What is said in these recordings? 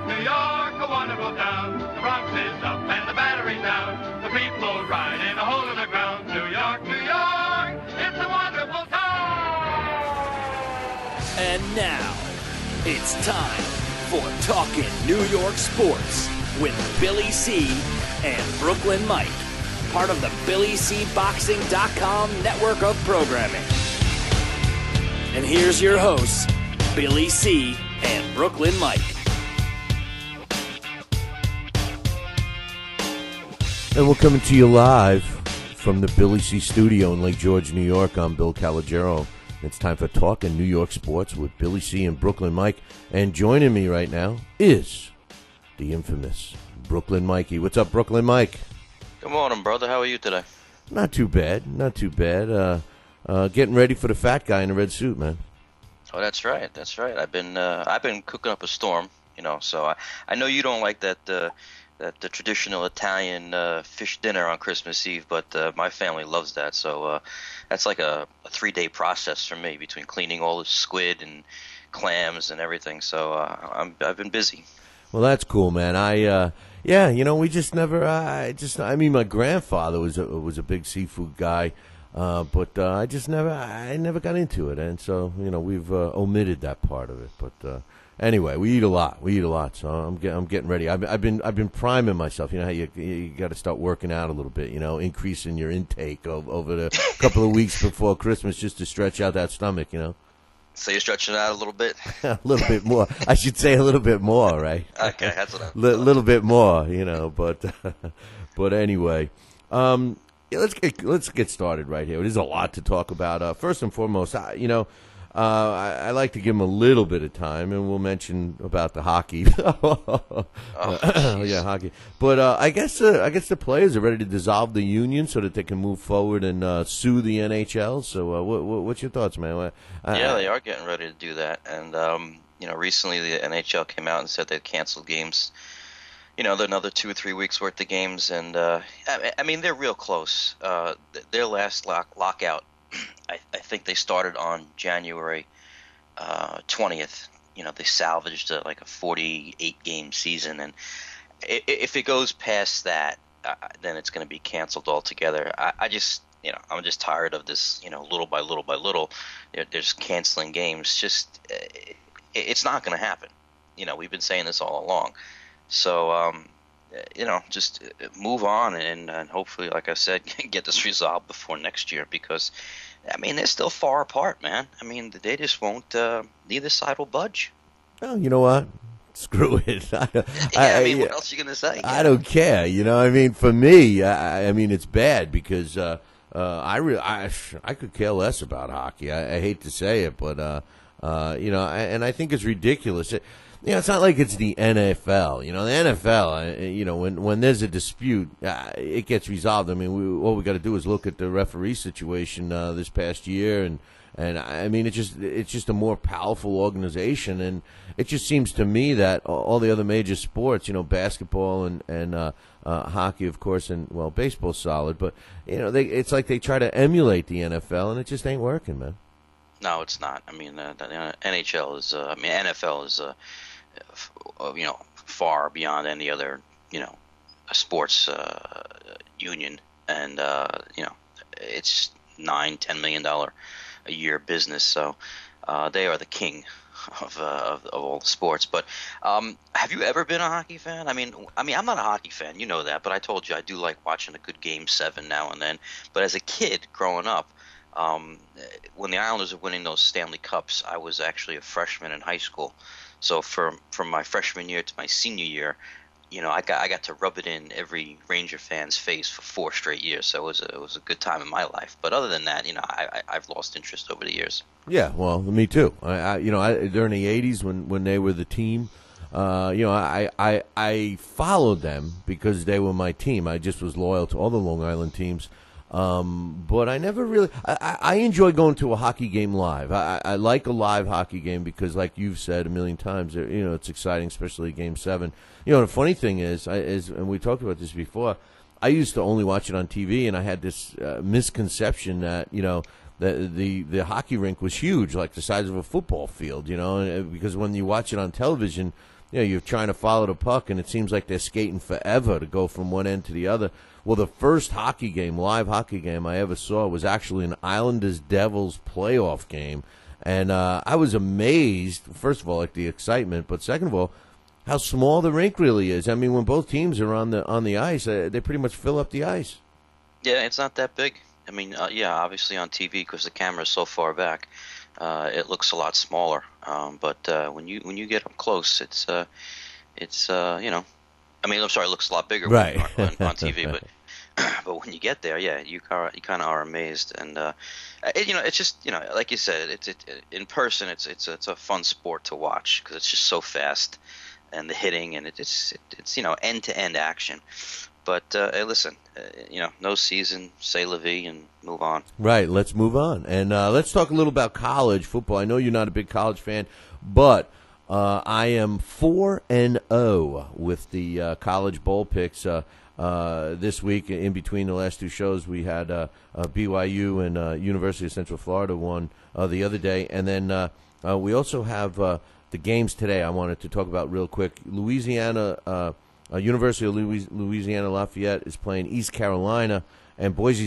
New York, a wonderful town. The Bronx is up and the Battery's down. The people ride in a hole in the ground. New York, it's a wonderful town. And now, it's time for Talkin New York Sports with Billy C. and Brooklyn Mike, part of the BillyCBoxing.com network of programming. And here's your hosts, Billy C. and Brooklyn Mike. And we're coming to you live from the Billy C. studio in Lake George, New York. I'm Bill Calogero. It's time for Talkin New York Sports with Billy C. and Brooklyn Mike. And joining me right now is the infamous Brooklyn Mikey. What's up, Brooklyn Mike? Good morning, brother. How are you today? Not too bad. Not too bad. Getting ready for the fat guy in the red suit, man. Oh, that's right. That's right. I've been cooking up a storm, So I know you don't like that the traditional Italian fish dinner on Christmas Eve, but my family loves that. So that's like a 3-day process for me between cleaning all the squid and clams and everything. So I've been busy. Well, that's cool, man. We just never. My grandfather was a big seafood guy, but I never got into it, and so we've omitted that part of it. But anyway, we eat a lot. So I'm getting ready. I've been priming myself. You know how you got to start working out a little bit. Increasing your intake over the couple of weeks before Christmas just to stretch out that stomach. So you're stretching out a little bit? A little bit more. I should say a little bit more, right? Okay, that's what I'm little bit more, but anyway. Let's get started right here. There's a lot to talk about. First and foremost, I like to give him a little bit of time, and we'll mention about the hockey. Yeah, hockey. But I guess the players are ready to dissolve the union so that they can move forward and sue the NHL. So what's your thoughts, man? Yeah, they are getting ready to do that. And recently the NHL came out and said they'd canceled games. Another 2 or 3 weeks worth of games, and they're real close. Their last lockout, I think they started on January 20th. They salvaged a 48-game season, and if it goes past that, then it's going to be canceled altogether. I'm just tired of this. Little by little by little, they're just canceling games. It's not going to happen. We've been saying this all along. So, just move on and hopefully, like I said, get this resolved before next year because, they're still far apart, man. They just won't, neither side will budge. Well, you know what? Screw it. What else are you going to say? I don't care. For me, it's bad because I could care less about hockey. I hate to say it, but, and I think it's ridiculous. It's not like it's the NFL. The NFL, when there's a dispute, it gets resolved. All we got to do is look at the referee situation this past year, and it's just a more powerful organization, and it just seems to me that all the other major sports, basketball and hockey, of course, and baseball's solid, but it's like they try to emulate the NFL, and it just ain't working, man. No, it's not. The NHL is, NFL is, far beyond any other, sports union, and it's $9-10 million a year business. So they are the king of all the sports. But have you ever been a hockey fan? I'm not a hockey fan, you know that, but I told you I do like watching a good Game 7 now and then. But as a kid growing up, when the Islanders were winning those Stanley Cups, I was actually a freshman in high school. So from my freshman year to my senior year, I got to rub it in every Ranger fan's face for 4 straight years. So it was a good time in my life. But other than that, I've lost interest over the years. Yeah, well, me too. During the '80s when they were the team, I followed them because they were my team. I just was loyal to all the Long Island teams. But I never really I enjoy going to a hockey game live. I like a live hockey game because, like you've said a million times, it's exciting, especially Game 7. The funny thing is, and we talked about this before, I used to only watch it on TV, and I had this misconception that the hockey rink was huge, like the size of a football field, because when you watch it on television, you're trying to follow the puck, and it seems like they're skating forever to go from one end to the other. Well, the first live hockey game I ever saw was actually an Islanders-Devils playoff game. And I was amazed, first of all, at the excitement, but second of all, how small the rink really is. I mean, when both teams are on the ice, they pretty much fill up the ice. Yeah, it's not that big. I mean, obviously on TV, because the camera's so far back, it looks a lot smaller. But when you get up close, it's I mean, I'm sorry, it looks a lot bigger right. on TV, but but when you get there, you kind of are amazed, and it's just like you said, it's in person, it's a fun sport to watch because it's just so fast, and the hitting, and it's end to end action. But hey, listen, no season, say la vie, and move on. Right, let's move on, and let's talk a little about college football. I know you're not a big college fan, but I am 4-0 with the college bowl picks. This week, in between the last two shows, we had BYU and University of Central Florida won the other day. And then we also have the games today I wanted to talk about real quick. University of Louisiana Lafayette is playing East Carolina, and Boise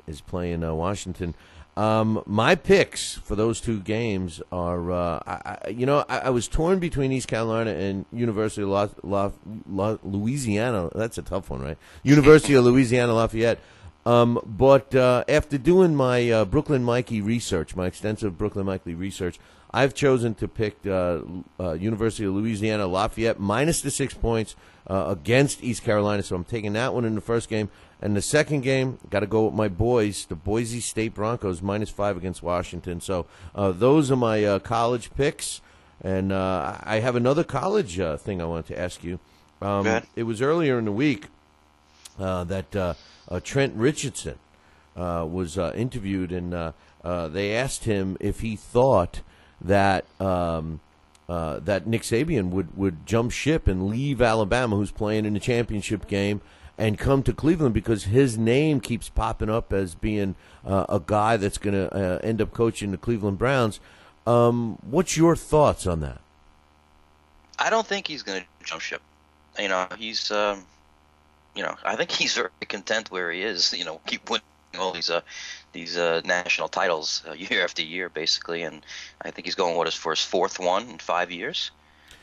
is playing Washington. My picks for those two games are, I was torn between East Carolina and University of Louisiana. That's a tough one, right? University of Louisiana Lafayette. But after doing my Brooklyn Mikey research, my extensive Brooklyn Mikey research, I've chosen to pick University of Louisiana Lafayette minus the 6 points against East Carolina. So I'm taking that one in the first game. And the second game, got to go with my boys, the Boise State Broncos, -5 against Washington. So those are my college picks. And I have another college thing I wanted to ask you. It was earlier in the week that Trent Richardson was interviewed, and they asked him if he thought that that Nick Saban would jump ship and leave Alabama, who's playing in the championship game, and come to Cleveland because his name keeps popping up as being a guy that's going to end up coaching the Cleveland Browns. What's your thoughts on that? I don't think he's going to jump ship. He's, I think he's very content where he is. Keep winning all these national titles year after year, basically. And I think he's going for his fourth one in 5 years,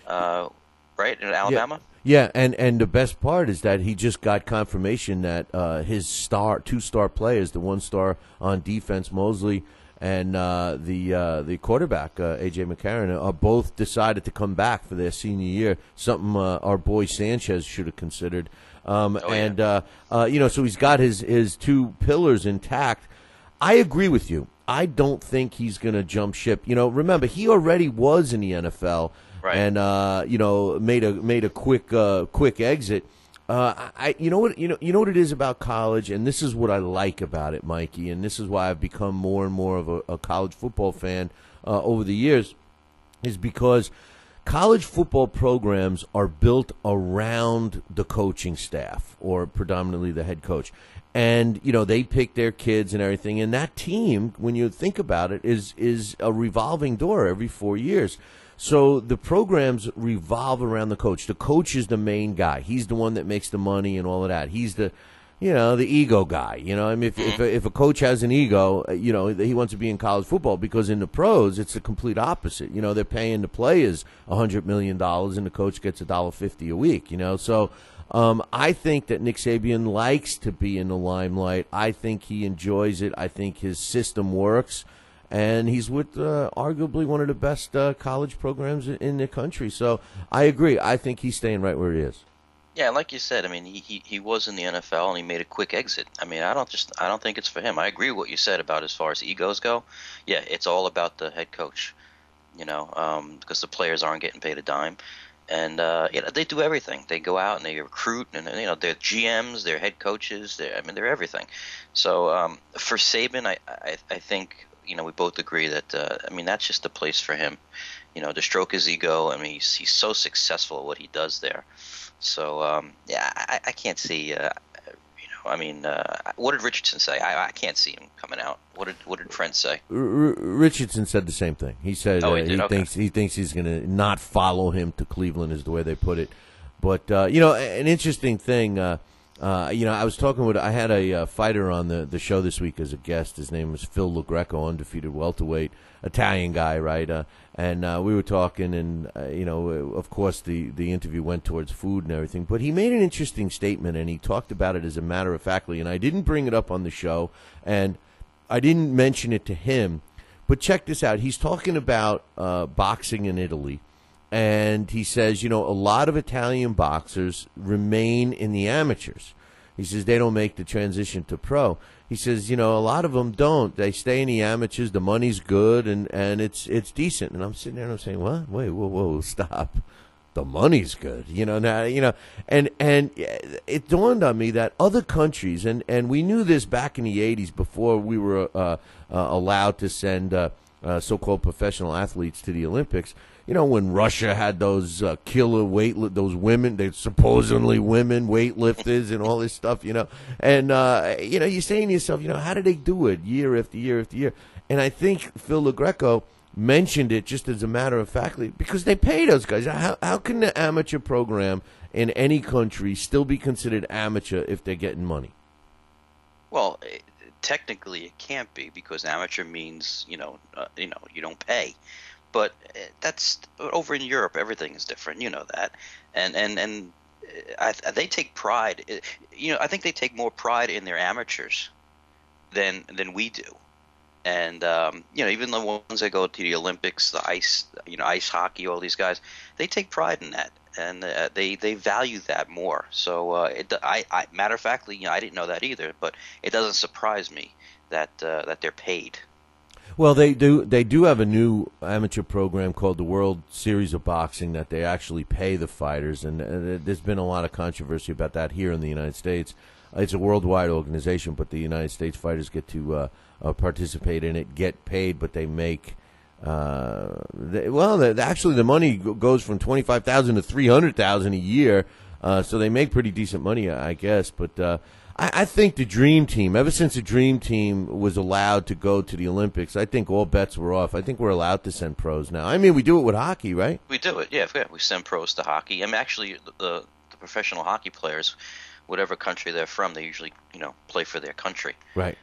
right, in Alabama. Yeah, and the best part is that he just got confirmation that his two-star players, the one-star on defense, Mosley, and the quarterback, A.J. McCarron, are both decided to come back for their senior year, something our boy Sanchez should have considered. So he's got his two pillars intact. I agree with you. I don't think he's going to jump ship. Remember, he already was in the NFL. Right. And made a quick exit. You know what it is about college, and this is what I like about it, Mikey, and this is why I've become more and more of a college football fan over the years, is because college football programs are built around the coaching staff, or predominantly the head coach. And, they pick their kids and everything. And that team, when you think about it, is a revolving door every 4 years. So the programs revolve around the coach. The coach is the main guy. He's the one that makes the money and all of that. He's the ego guy. I mean, if a coach has an ego, he wants to be in college football, because in the pros, it's the complete opposite. They're paying the players $100 million and the coach gets $1.50 a week, So I think that Nick Saban likes to be in the limelight. I think he enjoys it. I think his system works. And he's with arguably one of the best college programs in the country. So I agree. I think he's staying right where he is. Yeah, like you said, I mean, he was in the NFL and he made a quick exit. I mean, I don't think it's for him. I agree with what you said about as far as egos go. Yeah, it's all about the head coach, because the players aren't getting paid a dime. And they do everything. They go out and they recruit, and they're GMs, they're head coaches, they're everything. So for Saban, I think we both agree that that's just the place for him, to stroke his ego. I mean, he's so successful at what he does there. So I can't see I mean, what did Richardson say? I can't see him coming out. What did Trent say? Richardson said the same thing. He said Okay. he thinks he's going to not follow him to Cleveland, is the way they put it. But an interesting thing. I had a fighter on the show this week as a guest. His name was Phil LaGreco, undefeated welterweight, Italian guy, right? And we were talking, and of course the interview went towards food and everything. But he made an interesting statement, and he talked about it as a matter of factly. And I didn't bring it up on the show, and I didn't mention it to him. But check this out. He's talking about boxing in Italy. And he says, a lot of Italian boxers remain in the amateurs. He says they don't make the transition to pro. He says, a lot of them don't. They stay in the amateurs. The money's good, and it's decent. And I'm sitting there and I'm saying, what? Wait, whoa, stop. The money's good, and it dawned on me that other countries, and we knew this back in the 80s before we were allowed to send so-called professional athletes to the Olympics. When Russia had those killer those women, they supposedly women weightlifters and all this stuff, and you're saying to yourself, how do they do it year after year after year? And I think Phil LaGreco mentioned it just as a matter of fact because they pay those guys. How can the amateur program in any country still be considered amateur if they're getting money? Well, technically it can't be, because amateur means you don't pay. But that's over in Europe. Everything is different. You know that, and they take pride. I think they take more pride in their amateurs than we do. And even the ones that go to the Olympics, the ice hockey, all these guys, they take pride in that, and they value that more. So matter of factly, I didn't know that either, but it doesn't surprise me that they're paid. Well, they do have a new amateur program called the World Series of Boxing that they actually pay the fighters, and there's been a lot of controversy about that here in the United States. It's a worldwide organization, but the United States fighters get to participate in it, get paid, but they make actually the money goes from $25,000 to $300,000 a year, so they make pretty decent money, I guess. But I think the Dream Team, ever since the Dream Team was allowed to go to the Olympics, I think all bets were off. I think we're allowed to send pros now. I mean, we do it with hockey, right? We do it, yeah. We send pros to hockey. I mean, actually, the professional hockey players, whatever country they're from, they usually play for their country. Right.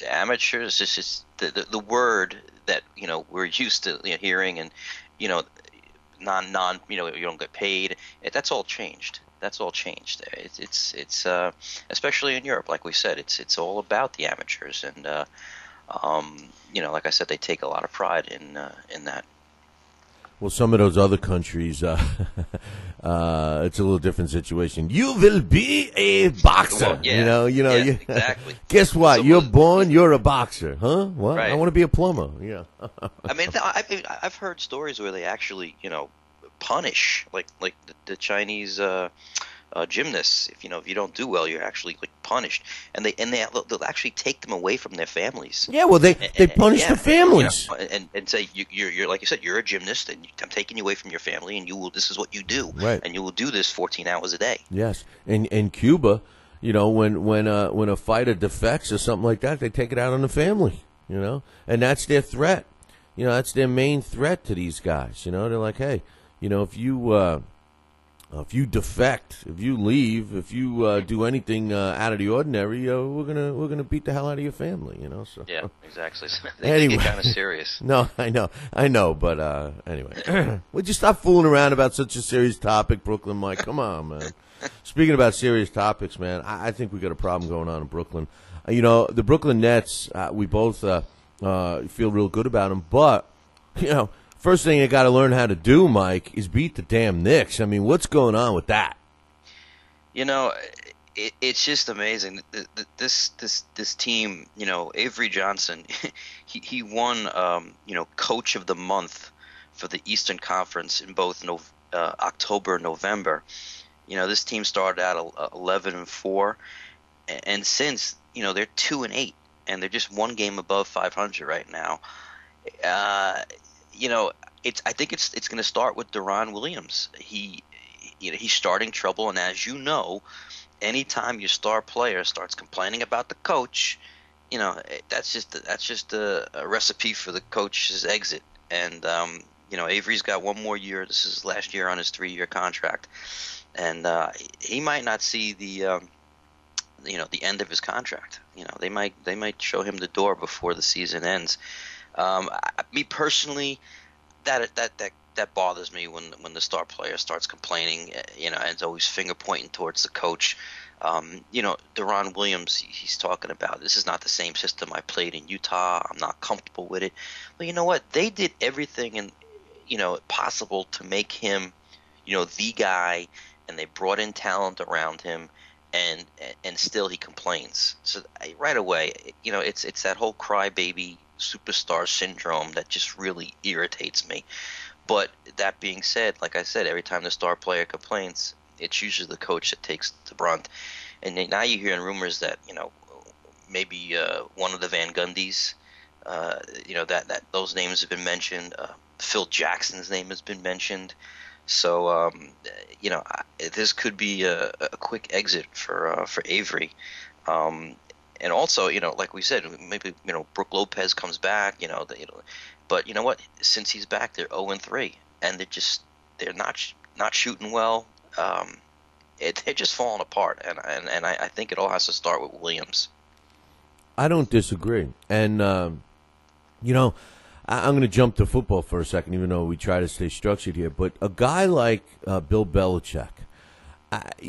Amateurs is just the word that we're used to hearing, and non you don't get paid. That's all changed. It's especially in Europe, like we said, it's all about the amateurs, and like I said, they take a lot of pride in that. Well, some of those other countries, it's a little different situation. You will be a boxer. Well, exactly. Guess what? You're born, you're a boxer, huh? What? Right. I want to be a plumber. Yeah. I mean, I've heard stories where they actually, punish like the Chinese gymnasts. If you don't do well, you're actually punished, and they'll actually take them away from their families. Yeah, well, they punish the families, and say you're like you said, you're a gymnast, and I'm taking you away from your family, and this is what you do, right? And you will do this 14 hours a day. Yes, in Cuba, when a fighter defects or something like that, they take it out on the family, and that's their threat. That's their main threat to these guys. They're like, hey, if you defect, if you leave, if you do anything out of the ordinary, we're gonna beat the hell out of your family. So yeah, exactly. Anyway, get kind of serious. No, I know, but anyway, would you stop fooling around about such a serious topic, Brooklyn Mike? Come on, man. Speaking about serious topics, man, I think we got a problem going on in Brooklyn. The Brooklyn Nets, we both feel real good about them, but first thing you got to learn how to do, Mike, is beat the damn Knicks. I mean, what's going on with that? It's just amazing. This team, Avery Johnson, he won, Coach of the Month for the Eastern Conference in both October and November. This team started out 11-4, and since they're 2-8, and they're just one game above 500 right now. I think it's going to start with Deron Williams. he's starting trouble, and as you know, anytime your star player starts complaining about the coach, that's just a recipe for the coach's exit. And Avery's got one more year. This is his last year on his 3-year contract, and he might not see the end of his contract. They might show him the door before the season ends. Me personally, that bothers me when the star player starts complaining, and it's always finger pointing towards the coach. Deron Williams, he's talking about, this is not the same system I played in Utah. I'm not comfortable with it. Well, you know what? They did everything possible to make him, the guy, and they brought in talent around him, and still he complains. So right away, it's that whole crybaby superstar syndrome that just really irritates me. But that being said, like I said, every time the star player complains, it's usually the coach that takes the brunt. And now you're hearing rumors that maybe one of the Van Gundys, that those names have been mentioned. Phil Jackson's name has been mentioned. So this could be a quick exit for Avery. And also, like we said, maybe Brook Lopez comes back. But you know what? Since he's back, they're 0-3, and they're not shooting well. They're just falling apart, and I think it all has to start with Williams. I don't disagree, and I'm going to jump to football for a second, even though we try to stay structured here. But a guy like Bill Belichick,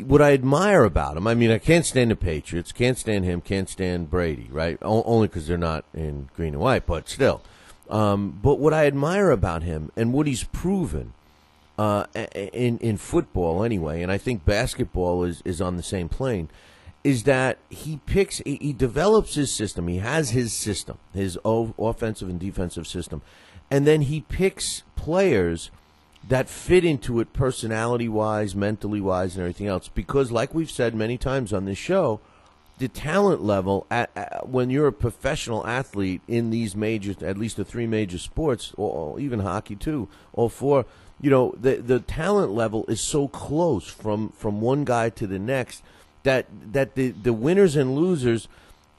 what I admire about him, I mean, I can't stand the Patriots, can't stand him, can't stand Brady, right? Only because they're not in green and white, but still. But what I admire about him and what he's proven in football anyway, and I think basketball is on the same plane, is that he develops his system. He has his system, his offensive and defensive system, and then he picks players that fit into it personality-wise, mentally-wise, and everything else. Because, like we've said many times on this show, the talent level when you're a professional athlete in these major, at least the 3 major sports, or even hockey too, all 4, the talent level is so close from one guy to the next that the winners and losers,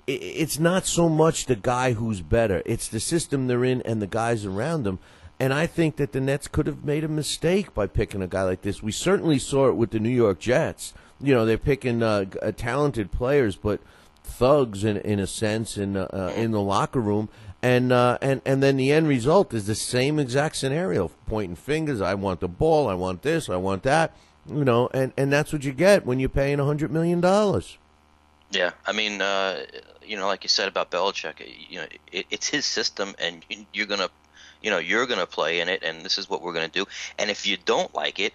it's not so much the guy who's better, it's the system they're in and the guys around them. And I think that the Nets could have made a mistake by picking a guy like this. We certainly saw it with the New York Jets. They're picking talented players, but thugs in a sense in the locker room, and then the end result is the same exact scenario: pointing fingers. I want the ball. I want this. I want that. And that's what you get when you're paying $100 million. Yeah, I mean, like you said about Belichick, it's his system, and you're gonna play in it, and this is what we're gonna do. And if you don't like it,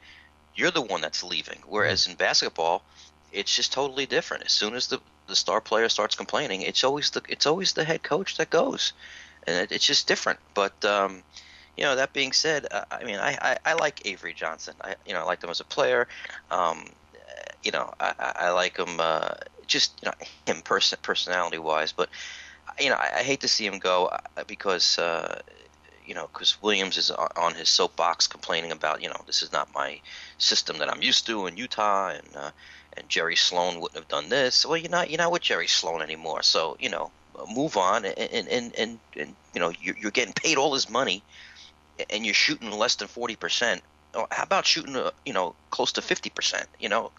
you're the one that's leaving. Whereas in basketball, it's just totally different. As soon as the star player starts complaining, it's always the head coach that goes, and it's just different. But that being said, I like Avery Johnson. I liked him as a player. I like him him personality wise. But I hate to see him go because. Because Williams is on his soapbox complaining about, this is not my system that I'm used to in Utah, and Jerry Sloan wouldn't have done this. Well, you're not with Jerry Sloan anymore, so move on, and you're getting paid all this money, and you're shooting less than 40%. How about shooting close to 50%?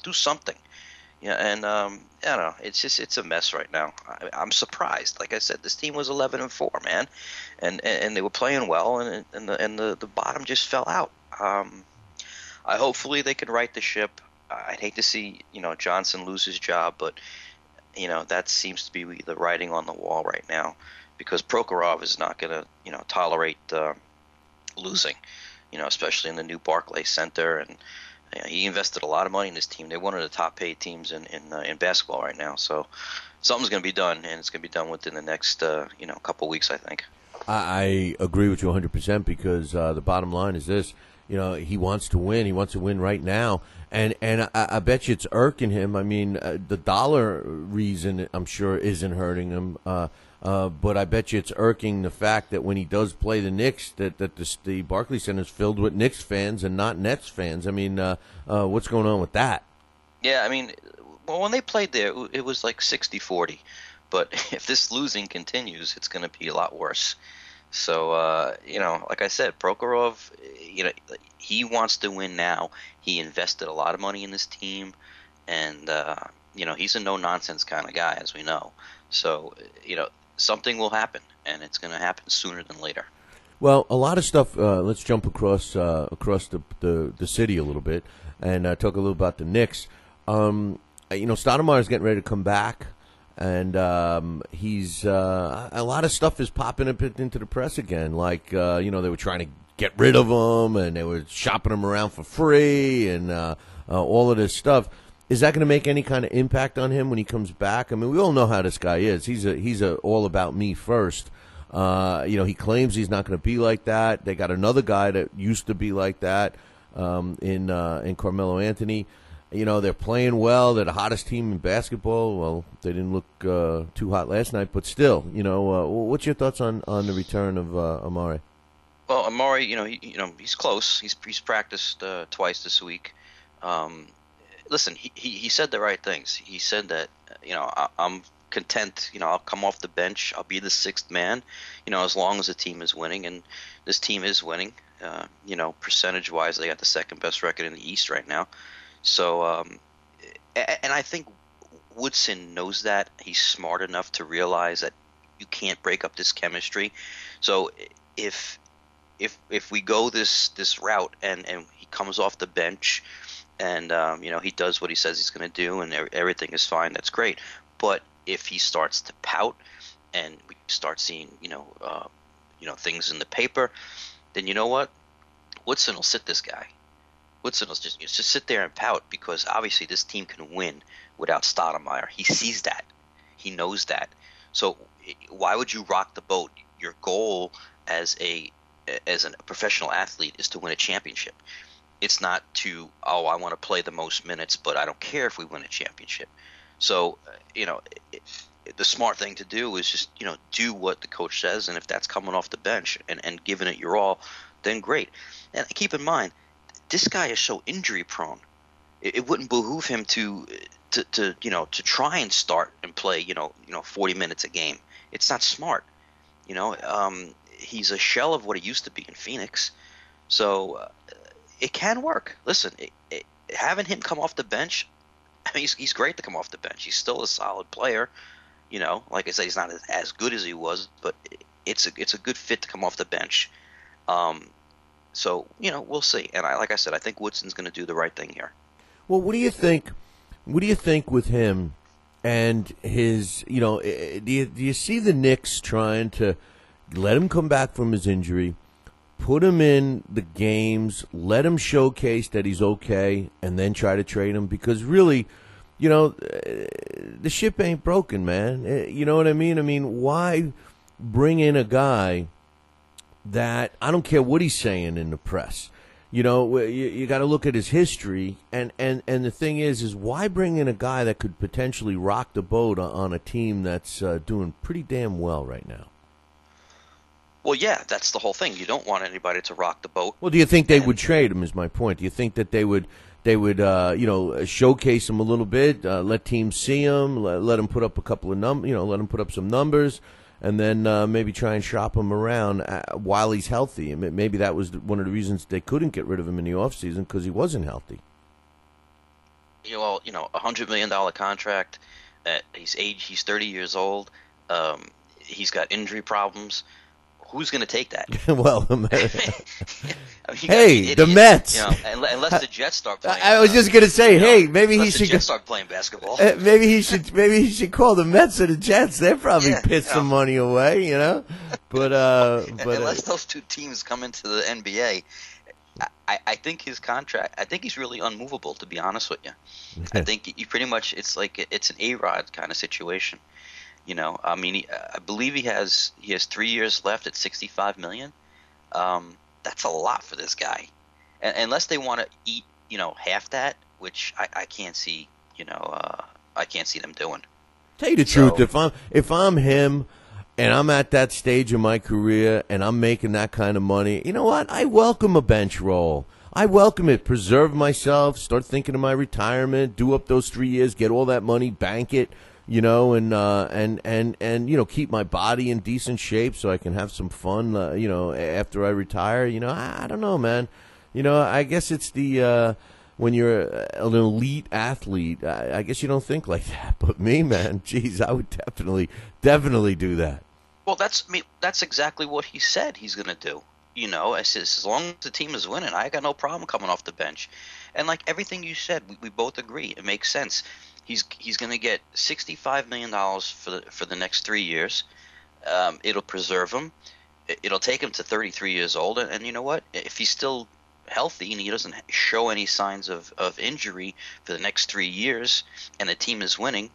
Do something. And I don't know. It's a mess right now. I'm surprised. Like I said, this team was 11-4, man, and they were playing well, and the bottom just fell out. Hopefully they can right the ship. I'd hate to see Johnson lose his job, but that seems to be the writing on the wall right now, because Prokhorov is not going to tolerate losing, especially in the new Barclays Center, and. He invested a lot of money in this team. They're one of the top-paid teams in basketball right now. So something's going to be done, and it's going to be done within the next couple weeks, I think. I agree with you 100% because the bottom line is this: he wants to win. He wants to win right now, and I bet you it's irking him. I mean, the dollar reason I'm sure isn't hurting him. But I bet you it's irking the fact that when he does play the Knicks, that the Barclays Center is filled with Knicks fans and not Nets fans. I mean, what's going on with that? Yeah, I mean, well, when they played there, it was like 60-40. But if this losing continues, it's going to be a lot worse. So, like I said, Prokhorov, he wants to win now. He invested a lot of money in this team, and, he's a no-nonsense kind of guy, as we know. So, something will happen, and it's going to happen sooner than later. Well, a lot of stuff. Let's jump across the city a little bit and talk a little about the Knicks. Stoudemire's getting ready to come back, and he's a lot of stuff is popping up into the press again. Like they were trying to get rid of him, and they were shopping him around for free, and all of this stuff. Is that going to make any kind of impact on him when he comes back? I mean, we all know how this guy is. He's a all about me first. He claims he's not going to be like that. They got another guy that used to be like that in Carmelo Anthony. They're playing well. They're the hottest team in basketball. Well, they didn't look too hot last night, but still, what's your thoughts on the return of Amare? Well, Amare, he's close. He's practiced twice this week. Listen, he said the right things. He said that, I'm content, I'll come off the bench. I'll be the sixth man, as long as the team is winning. And this team is winning. Percentage-wise, they got the second best record in the East right now. So, and I think Woodson knows that. He's smart enough to realize that you can't break up this chemistry. So if we go this route and he comes off the bench and he does what he says he's going to do and everything is fine, that's great. But if he starts to pout and we start seeing things in the paper, then you know what? Woodson will sit this guy. Woodson will just sit there and pout because obviously this team can win without Stoudemire. He sees that. He knows that. So why would you rock the boat? Your goal as a professional athlete is to win a championship. It's not to, I want to play the most minutes, but I don't care if we win a championship. So, the smart thing to do is just, do what the coach says, and if that's coming off the bench and giving it your all, then great. And keep in mind, this guy is so injury prone. It wouldn't behoove him to try and start and play 40 minutes a game. It's not smart. He's a shell of what he used to be in Phoenix. So it can work. Listen, having him come off the bench, I mean, he's great to come off the bench. He's still a solid player. Like I said, he's not as good as he was, but it's a good fit to come off the bench. So, we'll see. And like I said, I think Woodson's going to do the right thing here. Well, what do you think? What do you think with him and his? Do you see the Knicks trying to let him come back from his injury, put him in the games, let him showcase that he's okay, and then try to trade him? Because really, the ship ain't broken, man. You know what I mean? I mean, why bring in a guy that I don't care what he's saying in the press? You got to look at his history, and the thing is why bring in a guy that could potentially rock the boat on a team that's doing pretty damn well right now? Well, yeah, that's the whole thing. You don't want anybody to rock the boat. Well, do you think they would trade him? Is my point. Do you think that they would showcase him a little bit, let teams see him, let him put up a couple of let him put up some numbers, and then maybe try and shop him around while he's healthy? And maybe that was one of the reasons they couldn't get rid of him in the offseason, because he wasn't healthy. Well, $100 million contract. He's 30 years old. He's got injury problems. Who's going to take that? Well, I mean, hey, the Mets. Unless the Jets start playing. I was just going to say, hey, maybe he should start playing basketball. Maybe he should call the Mets or the Jets. They'll probably piss some money away, But unless those two teams come into the NBA, I think his contract. I think he's really unmovable. To be honest with you, I think he pretty much. It's like it's an A-Rod kind of situation. I mean, I believe he has 3 years left at $65 million. That's a lot for this guy, and unless they want to eat, half that, which I can't see. I can't see them doing. Tell you the truth, if I'm him, and I'm at that stage of my career and I'm making that kind of money, you know what? I welcome a bench roll. I welcome it. Preserve myself, start thinking of my retirement, do up those 3 years, get all that money, bank it, you know, and you know, keep my body in decent shape so I can have some fun, you know, after I retire. You know, I don't know, man. You know, I guess it's the when you're an elite athlete, I guess you don't think like that. But me, man, geez, I would definitely do that. Well, that's exactly what he said he's going to do. You know, I says, as long as the team is winning, I got no problem coming off the bench. And like everything you said, we both agree. It makes sense. He's going to get $65 million for the next 3 years. It'll preserve him. It'll take him to 33 years old. And you know what? If he's still healthy and he doesn't show any signs of injury for the next 3 years and the team is winning,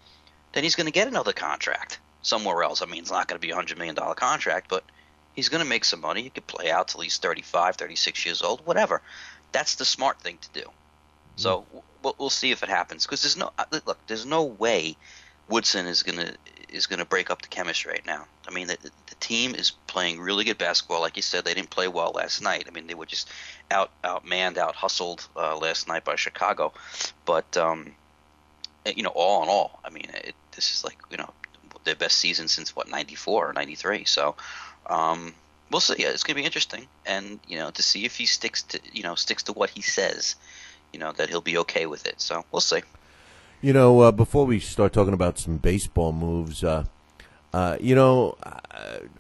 then he's going to get another contract somewhere else. I mean, it's not going to be a $100 million contract, but he's going to make some money. He could play out till he's 35, 36 years old, whatever. That's the smart thing to do. So we'll see if it happens, because there's no way Woodson is gonna break up the chemistry right now. I mean, the team is playing really good basketball. Like you said, they didn't play well last night. I mean, they were just outmanned, out hustled last night by Chicago. But you know, all in all, I mean, this is like, you know, their best season since what, 94 or 93. So we'll see. Yeah, it's gonna be interesting, and you know, to see if he sticks to what he says. You know, that he'll be okay with it. So we'll see. You know, before we start talking about some baseball moves, you know,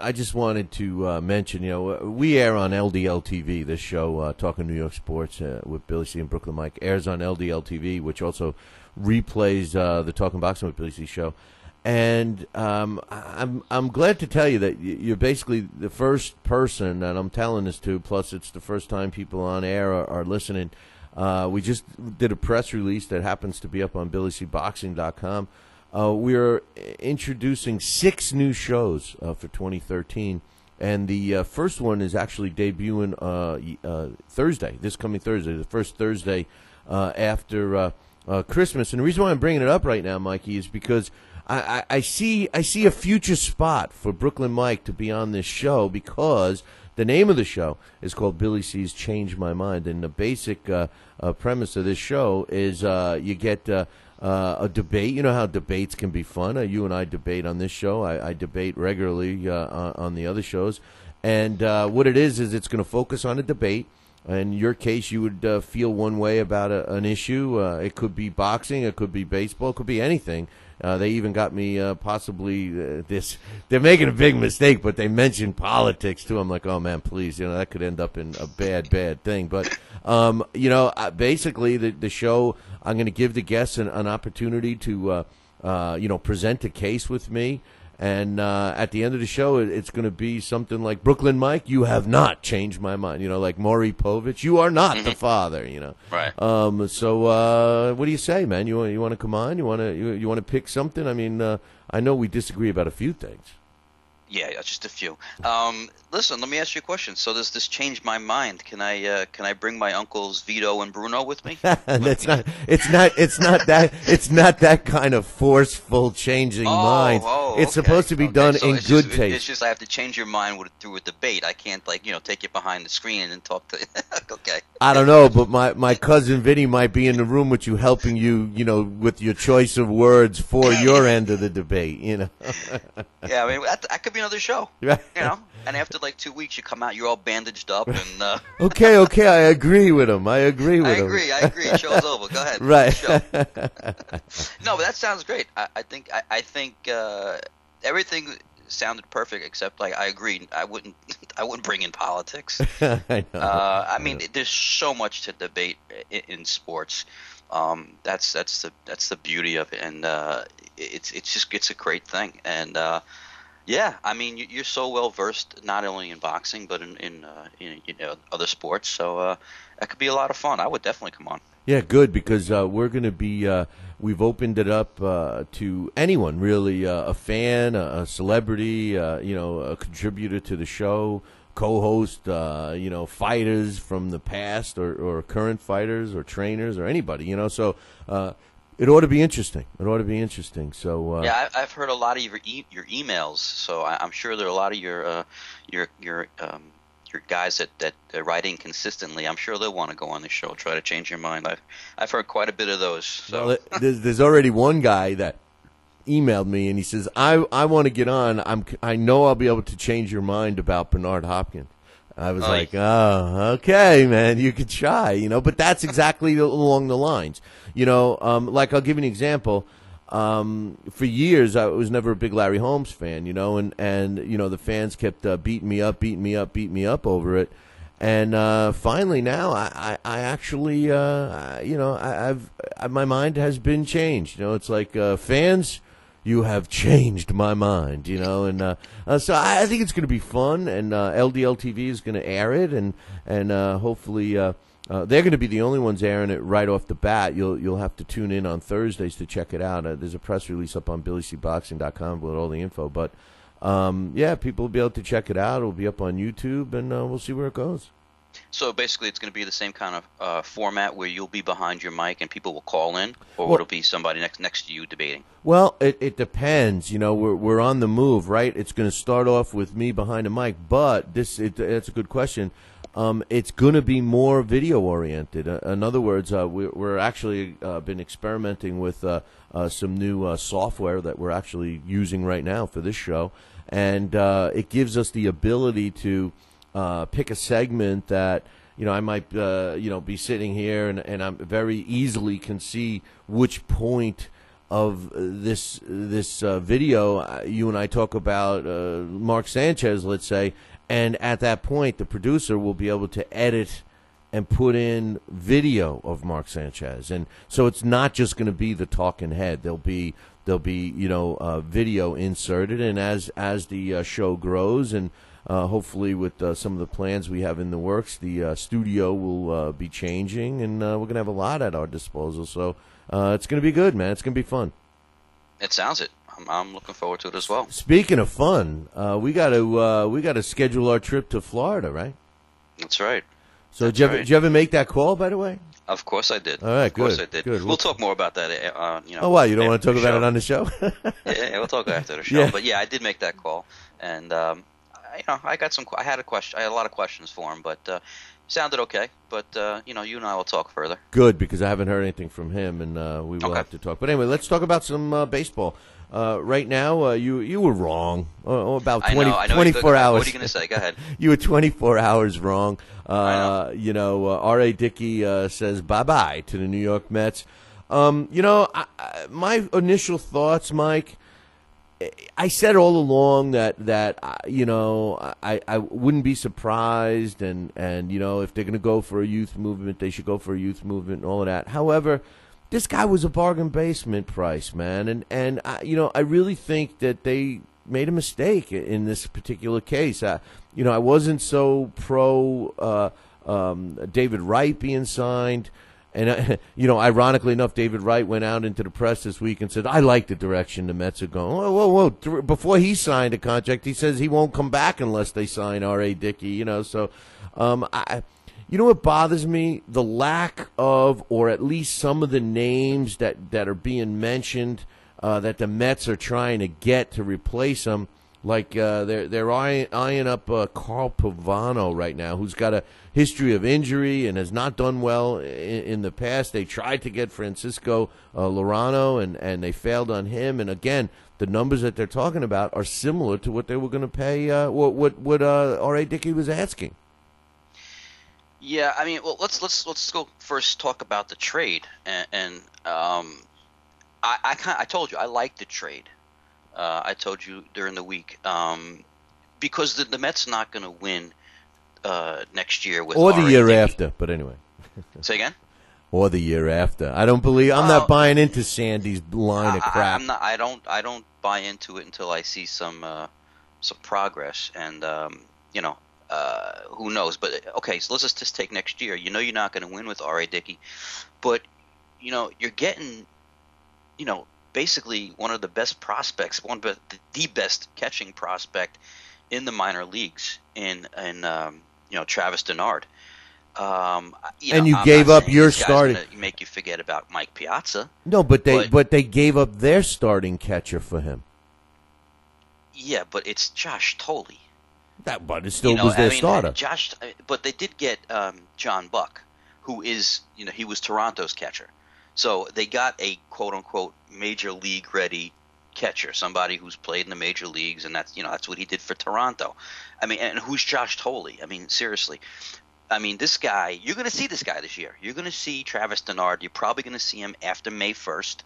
I just wanted to mention, you know, we air on LDL TV. This show, Talkin New York Sports with Billy C and Brooklyn Mike, airs on LDL TV, which also replays the Talkin Boxing with Billy C show. And I'm glad to tell you that you're basically the first person that I'm telling this to, plus it's the first time people on air are listening. We just did a press release that happens to be up on BillyCBoxing.com. We're introducing 6 new shows for 2013, and the first one is actually debuting Thursday, this coming Thursday, the first Thursday after Christmas. And the reason why I'm bringing it up right now, Mikey, is because I see a future spot for Brooklyn Mike to be on this show, because the name of the show is called Billy C's Change My Mind, and the basic premise of this show is you get a debate. You know how debates can be fun. You and I debate on this show. I debate regularly on the other shows. And what it is it's going to focus on a debate. In your case, you would feel one way about an issue. It could be boxing. It could be baseball. It could be anything. They even got me possibly this. They're making a big mistake, but they mentioned politics too. I'm like, oh man, please, you know, that could end up in a bad thing. But you know, basically the show, I'm going to give the guests an opportunity to you know, present a case with me. And at the end of the show, it's going to be something like, Brooklyn Mike, you have not changed my mind. You know, like Maury Povich, you are not the father. You know, right? So what do you say, man? You want to come on? You want to pick something? I mean, I know we disagree about a few things. Yeah, just a few. Listen, let me ask you a question. So does this change my mind? Can I bring my uncles Vito and Bruno with me? It's not that kind of forceful changing mind. It's supposed to be done in good taste. It's just I have to change your mind through a debate. I can't, like, you know, take you behind the screen and talk to. Okay. I don't know, but my cousin Vinny might be in the room with you, helping you, you know, with your choice of words for your end of the debate. You know. Yeah, I mean that could be another show. Right. You know, and after like 2 weeks, you come out, you're all bandaged up, and. Okay, I agree with him. I agree. Show's over. Go ahead. Right. Show. No, but that sounds great. I think everything sounded perfect, except, like, I agree. I wouldn't bring in politics. I know. I mean, there's so much to debate in sports. That's the beauty of it, and it's a great thing. And yeah, I mean, you're so well versed not only in boxing but in you know, other sports. So that could be a lot of fun. I would definitely come on. Yeah, good, because we're going to be we've opened it up to anyone, really, a fan, a celebrity, you know, a contributor to the show, co-host, you know, fighters from the past or current fighters or trainers or anybody, you know. So it ought to be interesting. It ought to be interesting. So yeah, I've heard a lot of your emails, so I'm sure there are a lot of your guys that write in consistently. I'm sure they'll want to go on the show, try to change your mind. I've heard quite a bit of those. So well, there's already one guy that emailed me and he says, I want to get on. I know I'll be able to change your mind about Bernard Hopkins. I was like, oh, okay, man, you could try, but that's exactly along the lines, like I'll give you an example. For years, I was never a big Larry Holmes fan, and the fans kept beating me up over it. And finally now I actually, my mind has been changed. It's like, fans, you have changed my mind, and so I think it's going to be fun, and LDL TV is going to air it, and hopefully they're going to be the only ones airing it right off the bat. You'll have to tune in on Thursdays to check it out. There's a press release up on BillyCBoxing.com with all the info, but yeah, people will be able to check it out. It'll be up on YouTube, and we'll see where it goes. So basically, it's going to be the same kind of format where you'll be behind your mic and people will call in, or will it be somebody next to you debating? Well, it depends. We're on the move, right? It's going to start off with me behind a mic, but that's a good question. It's going to be more video oriented. In other words, we're actually been experimenting with some new software that we're actually using right now for this show, and it gives us the ability to pick a segment that I might be sitting here and I very easily can see which point of this video you and I talk about Mark Sanchez, let's say, and at that point the producer will be able to edit and put in video of Mark Sanchez, and so it's not just going to be the talking head. There'll be video inserted, and as the show grows and hopefully with some of the plans we have in the works, the studio will be changing, and we're going to have a lot at our disposal. So it's going to be good, man. It's going to be fun. It sounds it. I'm looking forward to it as well. Speaking of fun, we got to schedule our trip to Florida, right? That's right. So did you ever make that call, by the way? Of course I did. All right, of course good. I did. Good. We'll talk more about that. Oh, wow, you don't want to talk about it on the show? yeah, we'll talk after the show. Yeah. But yeah, I did make that call, and I got some. I had a lot of questions for him, but sounded okay. But you and I will talk further. Good, because I haven't heard anything from him, and we will have to talk. But anyway, let's talk about some baseball. Right now, you were wrong about 24 hours. What are you going to say? Go ahead. You were 24 hours wrong. I know. R.A. Dickey says bye-bye to the New York Mets. My initial thoughts, Mike, I said all along that I wouldn't be surprised, and if they're going to go for a youth movement, they should go for a youth movement and all of that. However, this guy was a bargain basement price, man, and I really think that they made a mistake in this particular case. I wasn't so pro David Wright being signed. And, ironically enough, David Wright went out into the press this week and said, I like the direction the Mets are going. Whoa. Before he signed a contract, he says he won't come back unless they sign R.A. Dickey, So, what bothers me? The lack of, or at least some of the names that are being mentioned that the Mets are trying to get to replace him. Like they're eyeing up Carl Pavano right now, who's got a history of injury and has not done well in the past. They tried to get Francisco Lorano, and they failed on him. And again, the numbers that they're talking about are similar to what they were going to pay, what R.A. Dickey was asking. Yeah, I mean, well, let's go first talk about the trade, and I told you I like the trade. I told you during the week because the Mets not going to win next year with or the year Dickey. after. But anyway, say again. Or the year after. I don't believe. I'm not buying into Sandy's line of crap. I don't buy into it until I see some progress, and who knows? But okay, so let's just take next year. You're not going to win with R.A. Dickey, but you're getting basically one of the best prospects, the best catching prospect in the minor leagues in Travis Denard. And you gave up your starting. Make you forget about Mike Piazza. No, but they gave up their starting catcher for him. Yeah, but it's Josh Tolle. But it still was their starter. But they did get John Buck, who is he was Toronto's catcher. So they got a quote unquote major league ready catcher, somebody who's played in the major leagues, and that's what he did for Toronto. I mean, and who's Josh Tolle? I mean, seriously. I mean, this guy, you're going to see this guy this year. You're going to see Travis Denard. You're probably going to see him after May 1st.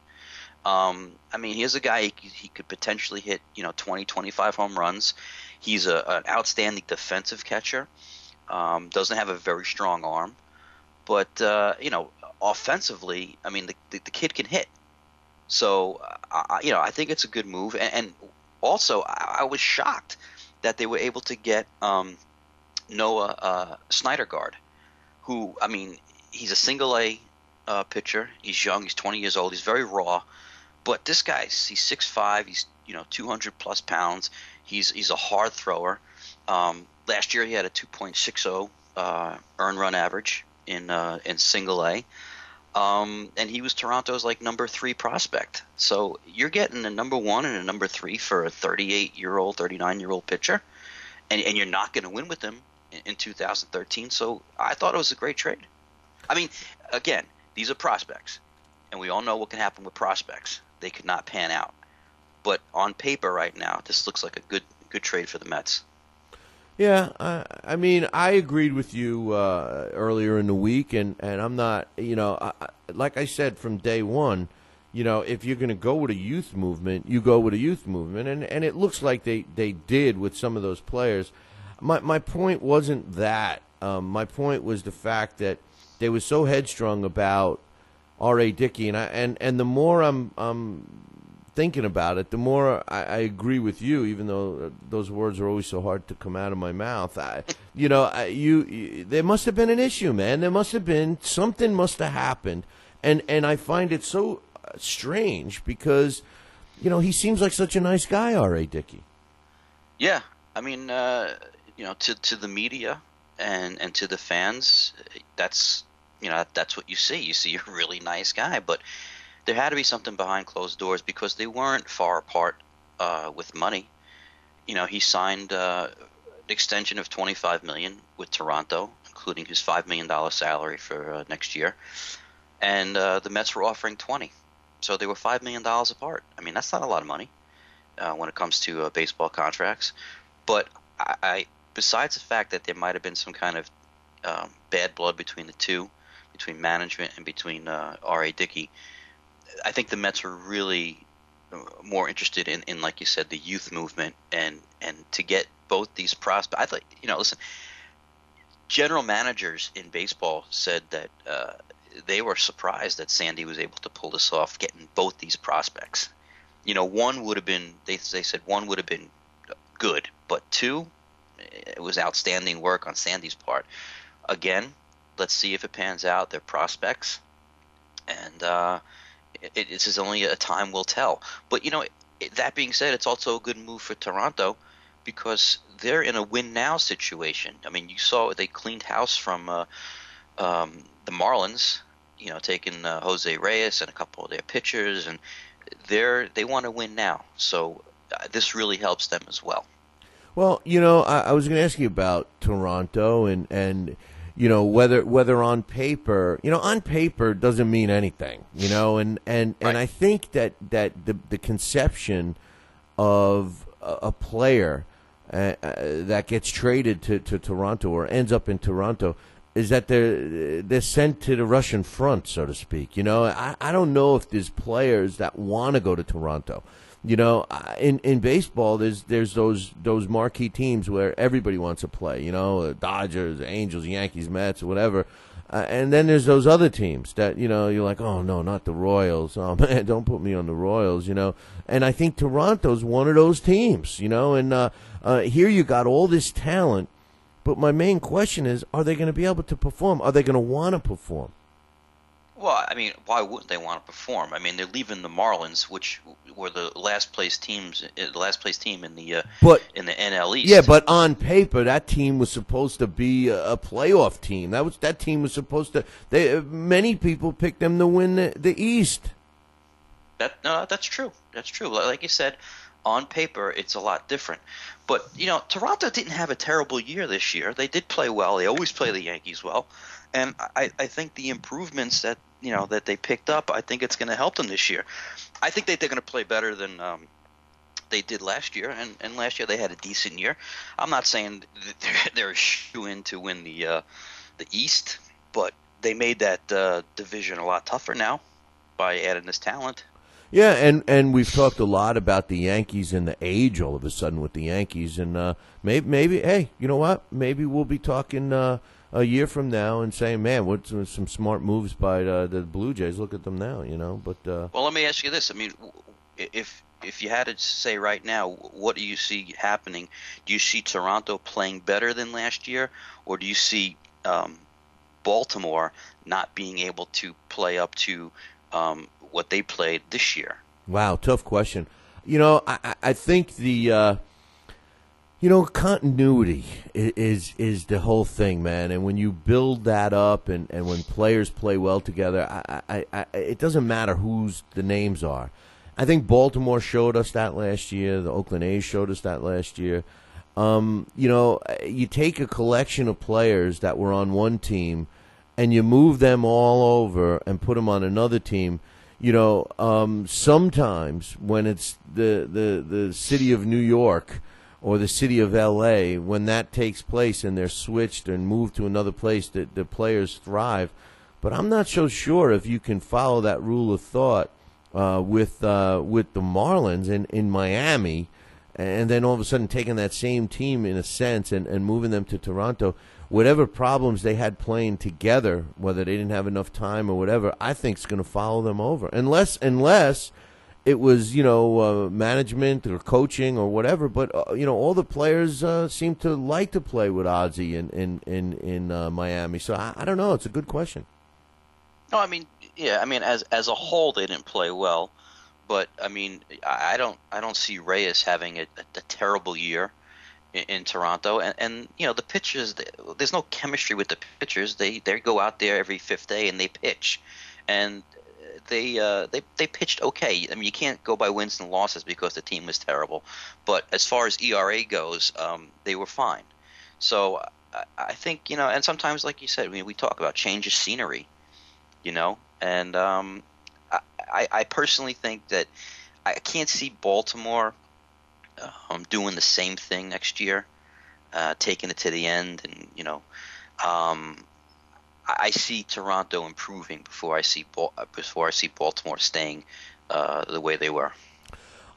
I mean, here's a guy, he could potentially hit, 20, 25 home runs. He's an outstanding defensive catcher. Doesn't have a very strong arm. But, offensively, I mean, the kid can hit. So, I think it's a good move. And also, I was shocked that they were able to get Noah Syndergaard, who, I mean, he's a single A pitcher. He's young. He's 20 years old. He's very raw. But this guy, he's 6'5". He's 200 plus pounds. He's a hard thrower. Last year he had a 2.60 earned run average in single A. And he was Toronto's number 3 prospect. So you're getting a number 1 and a number 3 for a 38-year-old, 39-year-old pitcher, and you're not going to win with him in 2013. So I thought it was a great trade. I mean, again, these are prospects, and we all know what can happen with prospects. They could not pan out. But on paper right now, this looks like a good trade for the Mets. Yeah, I mean, I agreed with you earlier in the week, and I'm not, like I said from day one, if you're going to go with a youth movement, you go with a youth movement, and it looks like they did with some of those players. My point wasn't that. My point was the fact that they were so headstrong about R.A. Dickey, and the more I'm thinking about it, the more I agree with you, even though those words are always so hard to come out of my mouth. There must have been an issue, man. There must have been something must have happened, and I find it so strange because he seems like such a nice guy, R.A. Dickey. Yeah, I mean, to the media and to the fans, that's what you see. You see a really nice guy, but there had to be something behind closed doors because they weren't far apart with money. He signed an extension of $25 million with Toronto, including his $5 million salary for next year, and the Mets were offering $20, so they were $5 million apart. I mean, that's not a lot of money when it comes to baseball contracts. But I besides the fact that there might have been some kind of bad blood between the two, between management and between R.A. Dickey, I think the Mets were really more interested in, like you said, the youth movement and to get both these prospects. I thought, listen, general managers in baseball said that they were surprised that Sandy was able to pull this off, getting both these prospects. One would have been, they said one would have been good, but two, it was outstanding work on Sandy's part. Again, let's see if it pans out. They're prospects, and this is only a time will tell. But that being said, it's also a good move for Toronto because they're in a win now situation. I mean, you saw they cleaned house from the Marlins, taking Jose Reyes and a couple of their pitchers, and they want to win now. So this really helps them as well. Well, I was going to ask you about Toronto and whether on paper, on paper doesn't mean anything, and right. I think that the conception of a player that gets traded to Toronto or ends up in Toronto is that they're sent to the Russian front, so to speak. I don't know if there's players that want to go to Toronto. In baseball, there's those marquee teams where everybody wants to play. Dodgers, Angels, Yankees, Mets, or whatever. And then there's those other teams that you're like, oh no, not the Royals. Oh man, don't put me on the Royals. And I think Toronto's one of those teams. And here you got all this talent, but my main question is, are they going to be able to perform? Are they going to want to perform? Well, I mean, why wouldn't they want to perform? I mean, they're leaving the Marlins, which were the last place team But in the NL East. yeah, but on paper, that team was supposed to be a playoff team. That team was supposed to. Many people picked them to win the East. That's true. That's true. Like you said, on paper, it's a lot different. But Toronto didn't have a terrible year this year. They did play well. They always play the Yankees well. And I think the improvements that that they picked up, I think it's going to help them this year. I think they're going to play better than they did last year, and last year they had a decent year. I'm not saying that they're a shoe-in to win the East, but they made that division a lot tougher now by adding this talent. Yeah, and we've talked a lot about the Yankees and the age all of a sudden with the Yankees, and maybe hey, you know what? Maybe we'll be talking a year from now and saying, man, what's some smart moves by the Blue Jays? Look at them now, But well, let me ask you this: I mean, if you had to say right now, what do you see happening? Do you see Toronto playing better than last year, or do you see Baltimore not being able to play up to what they played this year? Wow, tough question. I think the continuity is the whole thing, man. And when you build that up, and when players play well together, it doesn't matter whose the names are. I think Baltimore showed us that last year. The Oakland A's showed us that last year. You take a collection of players that were on one team, and you move them all over and put them on another team. Sometimes when it's the city of New York or the city of L.A., when that takes place and they're switched and moved to another place, the players thrive. But I'm not so sure if you can follow that rule of thought with the Marlins in Miami, and then all of a sudden taking that same team in a sense and moving them to Toronto. Whatever problems they had playing together, whether they didn't have enough time or whatever, I think is going to follow them over. Unless it was, management or coaching or whatever. But, all the players seem to like to play with Ozzie in Miami. So I don't know. It's a good question. No, I mean, yeah, I mean, as a whole, they didn't play well. But, I mean, I don't see Reyes having a terrible year in Toronto, and the pitchers, there's no chemistry with the pitchers. They go out there every fifth day and they pitch, and they pitched okay. I mean, you can't go by wins and losses because the team was terrible, but as far as ERA goes, they were fine. So I think and sometimes, like you said, we talk about change of scenery, and I personally think that I can't see Baltimore doing the same thing next year, taking it to the end, and I see Toronto improving before I see Baltimore staying the way they were.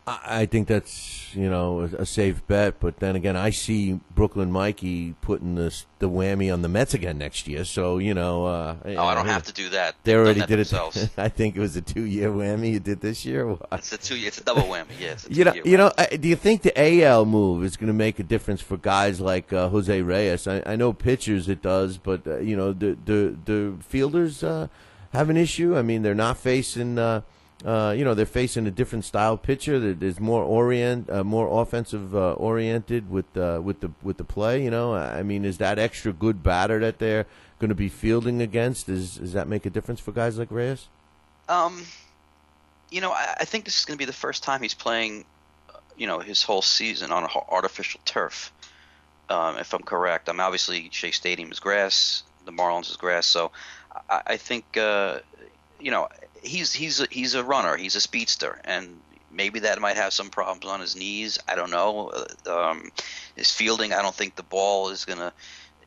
I think that's a safe bet, but then again, I see Brooklyn Mikey putting the whammy on the Mets again next year. So I don't have to do that. They already did themselves. it. I think it was a 2-year whammy you did this year. It's a double whammy. Yes. Do you think the AL move is going to make a difference for guys like Jose Reyes? I know pitchers it does, but the fielders have an issue. I mean, they're not facing. They're facing a different style pitcher. There's more offensive oriented with the play. I mean, is that extra good batter that they're going to be fielding against? Does that make a difference for guys like Reyes? I think this is going to be the first time he's playing, his whole season on artificial turf. If I'm correct, obviously Shea Stadium is grass, the Marlins is grass, so I think he's a runner. He's a speedster, and maybe that might have some problems on his knees. I don't know. His fielding, I don't think the ball is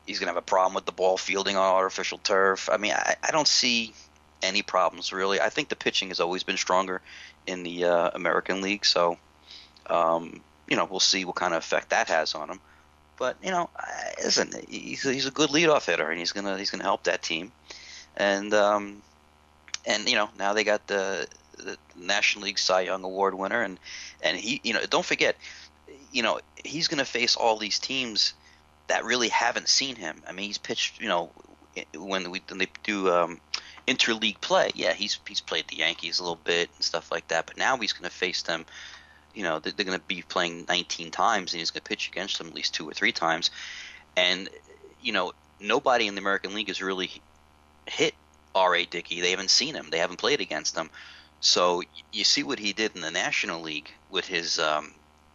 he's gonna have a problem with the ball fielding on artificial turf. I mean, I don't see any problems really. I think the pitching has always been stronger in the American League, so we'll see what kind of effect that has on him. But listen, he's a good leadoff hitter, and he's gonna help that team, and now they got the National League Cy Young Award winner, and he, don't forget, he's going to face all these teams that really haven't seen him. I mean, he's pitched, when they do interleague play, yeah, he's played the Yankees a little bit and stuff like that. But now he's going to face them. You know, they're going to be playing 19 times, and he's going to pitch against them at least 2 or 3 times. And you know, nobody in the American League has really hit R.A. Dickey. They haven't seen him. They haven't played against him. So you see what he did in the National League with his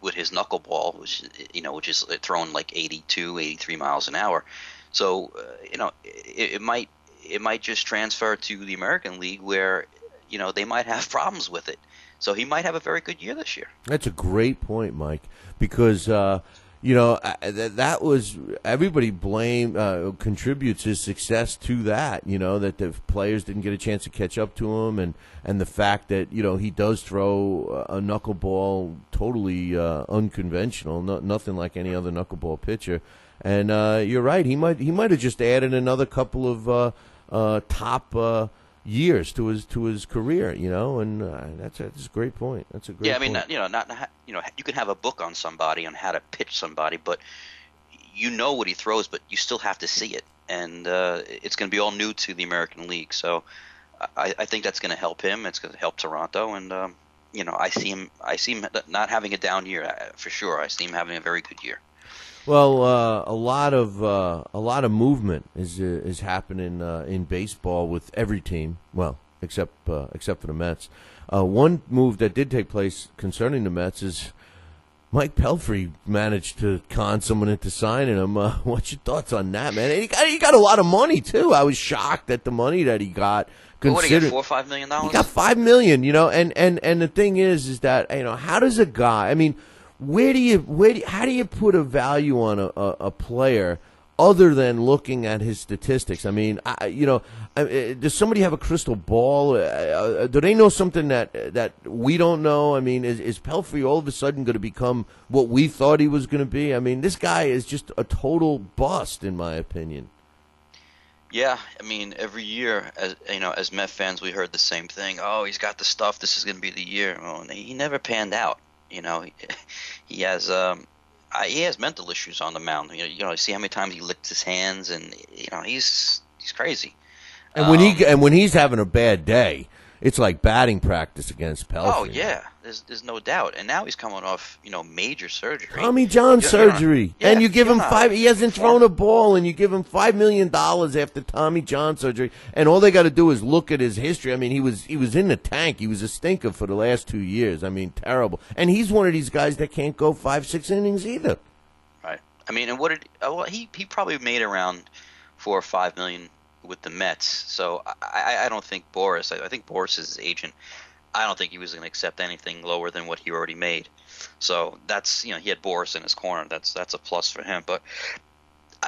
knuckleball, which is thrown like 82, 83 miles an hour. So you know, it might just transfer to the American League where, you know, they might have problems with it. So he might have a very good year this year. That's a great point, Mike, because you know, that was everybody contributes his success to that. You know, that the players didn't get a chance to catch up to him, and the fact that, you know, he does throw a knuckleball totally unconventional, nothing like any other knuckleball pitcher. And you're right, he might have just added another couple of top years to his career, you know, and that's a great point. That's a great. Yeah, I mean, point. you can have a book on somebody on how to pitch somebody, but you know what he throws, but you still have to see it, and it's going to be all new to the American League. So I think that's going to help him. It's going to help Toronto, and you know, I see him not having a down year for sure. I see him having a very good year. Well, a lot of movement is happening in baseball with every team. Well, except for the Mets. One move that did take place concerning the Mets is Mike Pelfrey managed to con someone into signing him. What's your thoughts on that, man? And he got a lot of money too. I was shocked at the money that he got. What did he get, $4 or $5 million? He got $5 million. You know, and the thing is that, you know, how does a guy? I mean, how do you put a value on a player other than looking at his statistics? I mean, does somebody have a crystal ball? Do they know something that we don't know? I mean, is Pelfrey all of a sudden going to become what we thought he was going to be? I mean, this guy is just a total bust, in my opinion. Yeah, I mean, every year, as Met fans, we heard the same thing. Oh, he's got the stuff. This is going to be the year. Oh, and he never panned out. You know, he has mental issues on the mound. You know, see how many times he licked his hands, and you know, he's crazy. And when he's having a bad day, it's like batting practice against Pelfrey. Oh yeah, there's no doubt. And now he's coming off, you know, major surgery. Tommy John surgery, and you give him $5. He hasn't thrown a ball, and you give him $5 million after Tommy John surgery. And all they got to do is look at his history. I mean, he was in the tank. He was a stinker for the last 2 years. I mean, terrible. And he's one of these guys that can't go 5-6 innings either. Right. I mean, and what did he probably made around $4 or $5 million with the Mets. So I don't think Boris. I think Boris is his agent. I don't think he was going to accept anything lower than what he already made. So that's, you know, he had Boris in his corner. That's a plus for him. But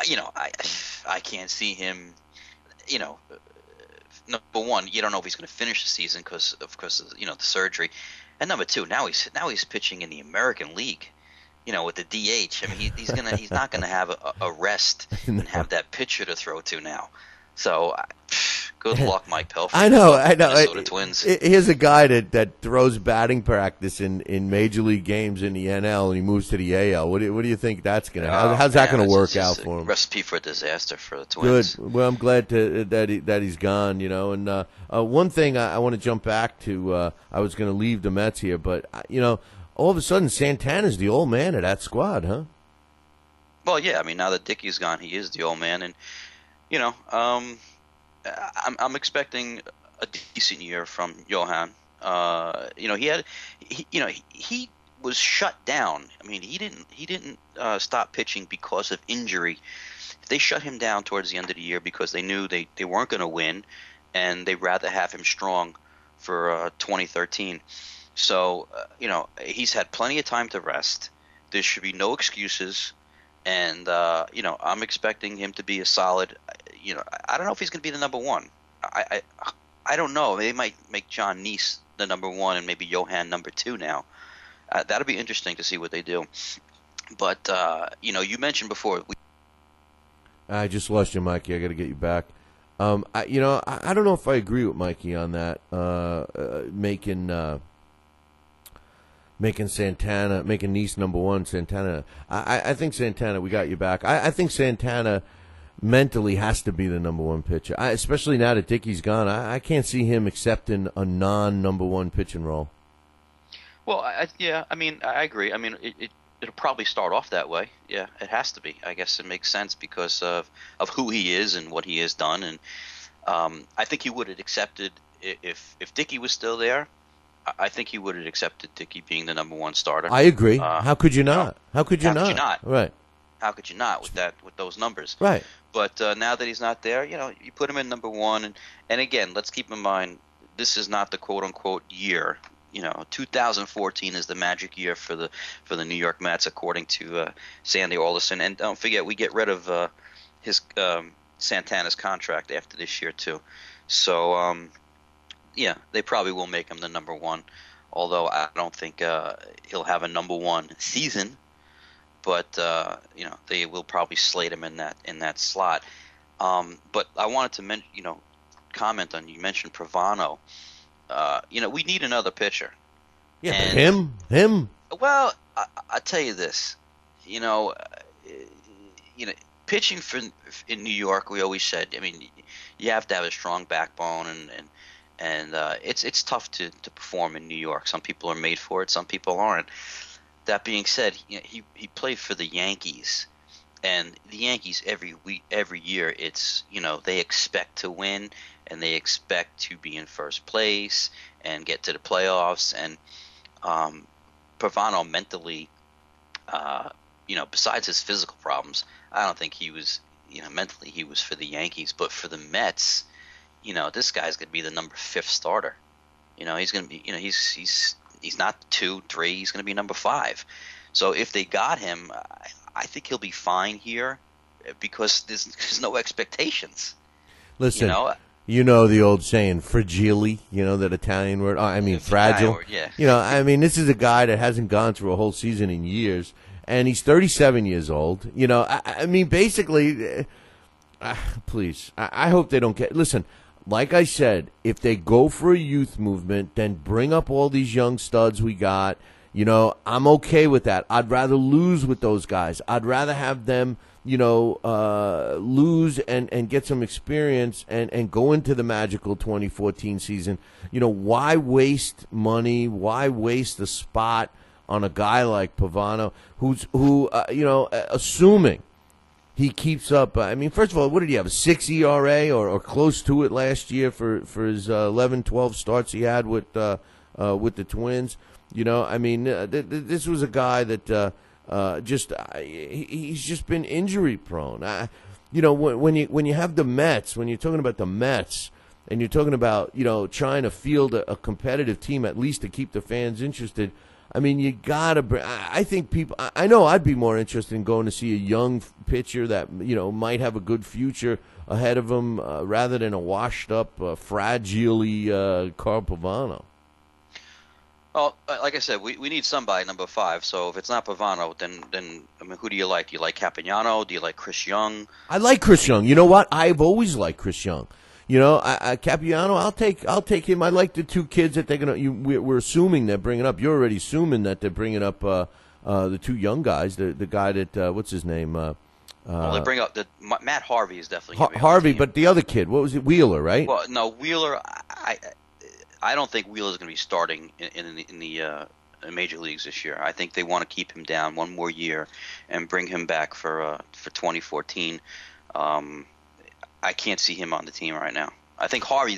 you know, I can't see him. You know, number one, you don't know if he's going to finish the season because of you know, the surgery, and number two, now he's pitching in the American League. You know, with the DH. I mean, he's not gonna have a rest and have that pitcher to throw to now. So, good luck, Mike Pelfrey. I know. Minnesota Twins. Here's a guy that throws batting practice in Major League games in the NL, and he moves to the AL. What do you think that's going to? How's that going to work out for him? Recipe for disaster for the Twins. Good. Well, I'm glad that he's gone. You know, and one thing I want to jump back to. I was going to leave the Mets here, but you know, all of a sudden Santana's the old man of that squad, huh? Well, yeah. I mean, now that Dickey's gone, he is the old man, and you know, I'm expecting a decent year from Johan. You know, he was shut down. I mean, he didn't stop pitching because of injury. They shut him down towards the end of the year because they knew they weren't going to win, and they'd rather have him strong for 2013. So, you know, he's had plenty of time to rest. There should be no excuses. And, you know, I'm expecting him to be a solid, you know, I don't know if he's going to be the number one. I don't know. They might make John Neese the number one and maybe Johan number two now. That'll be interesting to see what they do. But, you know, you mentioned before. I just lost you, Mikey. I got to get you back. You know, I don't know if I agree with Mikey on that, making Santana, making Neese number one, Santana. I think Santana, we got you back. I think Santana, mentally has to be the number one pitcher. Especially now that Dickey's gone, I can't see him accepting a non-number one pitching role. Well, I mean, I agree. I mean, it'll probably start off that way. Yeah, it has to be. I guess it makes sense because of who he is and what he has done. And I think he would have accepted if Dickey was still there. I think he would have accepted Dickey being the number one starter. I agree. How could you not? How could you not? Right. How could you not with those numbers? Right. But now that he's not there, you put him in number one. And again, let's keep in mind, this is not the quote-unquote year. 2014 is the magic year for the New York Mets, according to Sandy Alderson. And don't forget, we get rid of his Santana's contract after this year too. So yeah, they probably will make him the number one. Although I don't think he'll have a number one season, but they will probably slate him in that slot. But I wanted to comment on, you mentioned Provano. We need another pitcher. Yeah, and him. Well, I tell you this, pitching in New York, we always said, I mean, you have to have a strong backbone, and it's tough to perform in New York. Some people are made for it, some people aren't. That being said, he played for the Yankees, and the Yankees every year, it's they expect to win. And they expect to be in first place and get to the playoffs. And Provano mentally, besides his physical problems, I don't think he was, mentally he was for the Yankees. But for the Mets, this guy's going to be the number 5 starter. He's going to be, he's not 2, 3. He's going to be number 5. So if they got him, I think he'll be fine here because there's no expectations. Listen. You know the old saying, fragile, that Italian word? Fragile. Word, yeah. This is a guy that hasn't gone through a whole season in years, and he's 37 years old. Basically, please, I hope they don't get – listen, like I said, if they go for a youth movement, then bring up all these young studs we got. I'm okay with that. I'd rather lose with those guys. I'd rather have them – lose and get some experience and go into the magical 2014 season. Why waste money? Why waste the spot on a guy like Pavano, who assuming he keeps up. First of all, what did he have, a 6 ERA or close to it last year for his 11, 12 starts he had with the Twins? This was a guy that. He's just been injury prone. When you have the Mets, when you're talking about the Mets, and you're talking about trying to field a competitive team at least to keep the fans interested. You gotta bring. I think people. I know I'd be more interested in going to see a young pitcher that might have a good future ahead of him rather than a washed up, fragile Carl Pavano. Well, like I said, we need somebody number 5. So if it's not Pavano, then who do you like? Do you like Capuano? Do you like Chris Young? I like Chris Young. You know what? I've always liked Chris Young. Capuano, I'll take him. I like the 2 kids that they're gonna. We're assuming they're bringing up. You're already assuming that they're bringing up the 2 young guys. The guy that what's his name? Well, they bring up Matt Harvey is definitely Harvey, but the other kid, what was it? Wheeler, right? Well, no, Wheeler. I don't think Wheeler's going to be starting in the major leagues this year. I think they want to keep him down one more year and bring him back for 2014. I can't see him on the team right now. I think Harvey's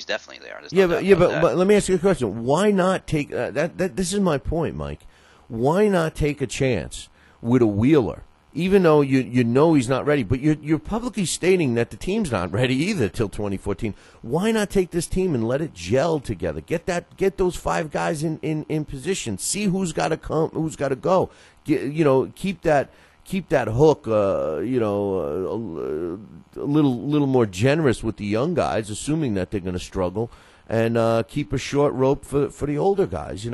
definitely there. But let me ask you a question. Why not take this is my point, Mike. Why not take a chance with a Wheeler? Even though you know he's not ready, but you're publicly stating that the team's not ready either till 2014. Why not take this team and let it gel together? Get those 5 guys in position. See who's got to come, who's got to go. Keep that hook. A little more generous with the young guys, assuming that they're going to struggle, and keep a short rope for the older guys.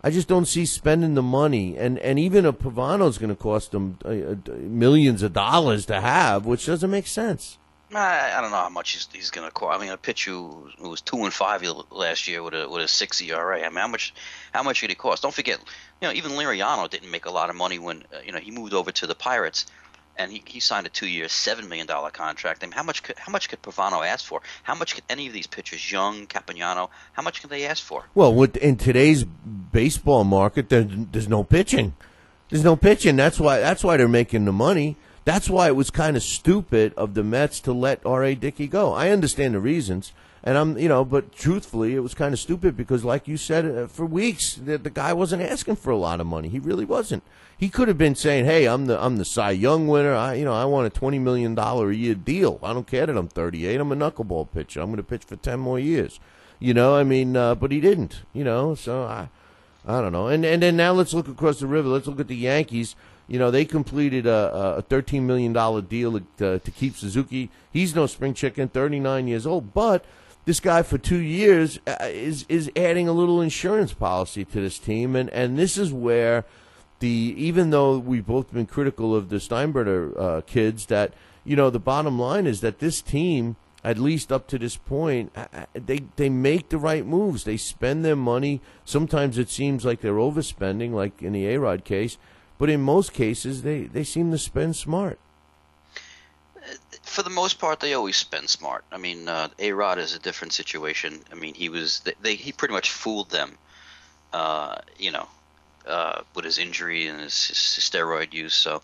I just don't see spending the money, and even a Pavano's going to cost them millions of dollars to have, which doesn't make sense. I don't know how much he's going to cost. A pitcher who was 2-5 last year with a 6 ERA. How much did he cost? Don't forget, even Liriano didn't make a lot of money when he moved over to the Pirates. and he signed a 2-year, $7 million contract. I mean, how much could Pavano ask for? How much could any of these pitchers, Young, Campagnano, how much can they ask for? Well, in today's baseball market, there's no pitching. There's no pitching. That's why they're making the money. That's why it was kind of stupid of the Mets to let R.A. Dickey go. I understand the reasons, and but truthfully, it was kind of stupid because, like you said, for weeks the guy wasn't asking for a lot of money. He really wasn't. He could have been saying, "Hey, I'm the Cy Young winner. I want a $20 million a year deal. I don't care that I'm 38. I'm a knuckleball pitcher. I'm going to pitch for 10 more years." But he didn't. So I don't know. And then now let's look across the river. Let's look at the Yankees. They completed a $13 million deal to keep Suzuki. He's no spring chicken, 39 years old. But this guy for 2 years is adding a little insurance policy to this team. And this is where even though we've both been critical of the Steinbrenner kids, that, the bottom line is that this team, at least up to this point, they make the right moves. They spend their money. Sometimes it seems like they're overspending, like in the A-Rod case. But in most cases, they seem to spend smart. For the most part, they always spend smart. I mean, A-Rod is a different situation. I mean, he pretty much fooled them, with his injury and his steroid use. So,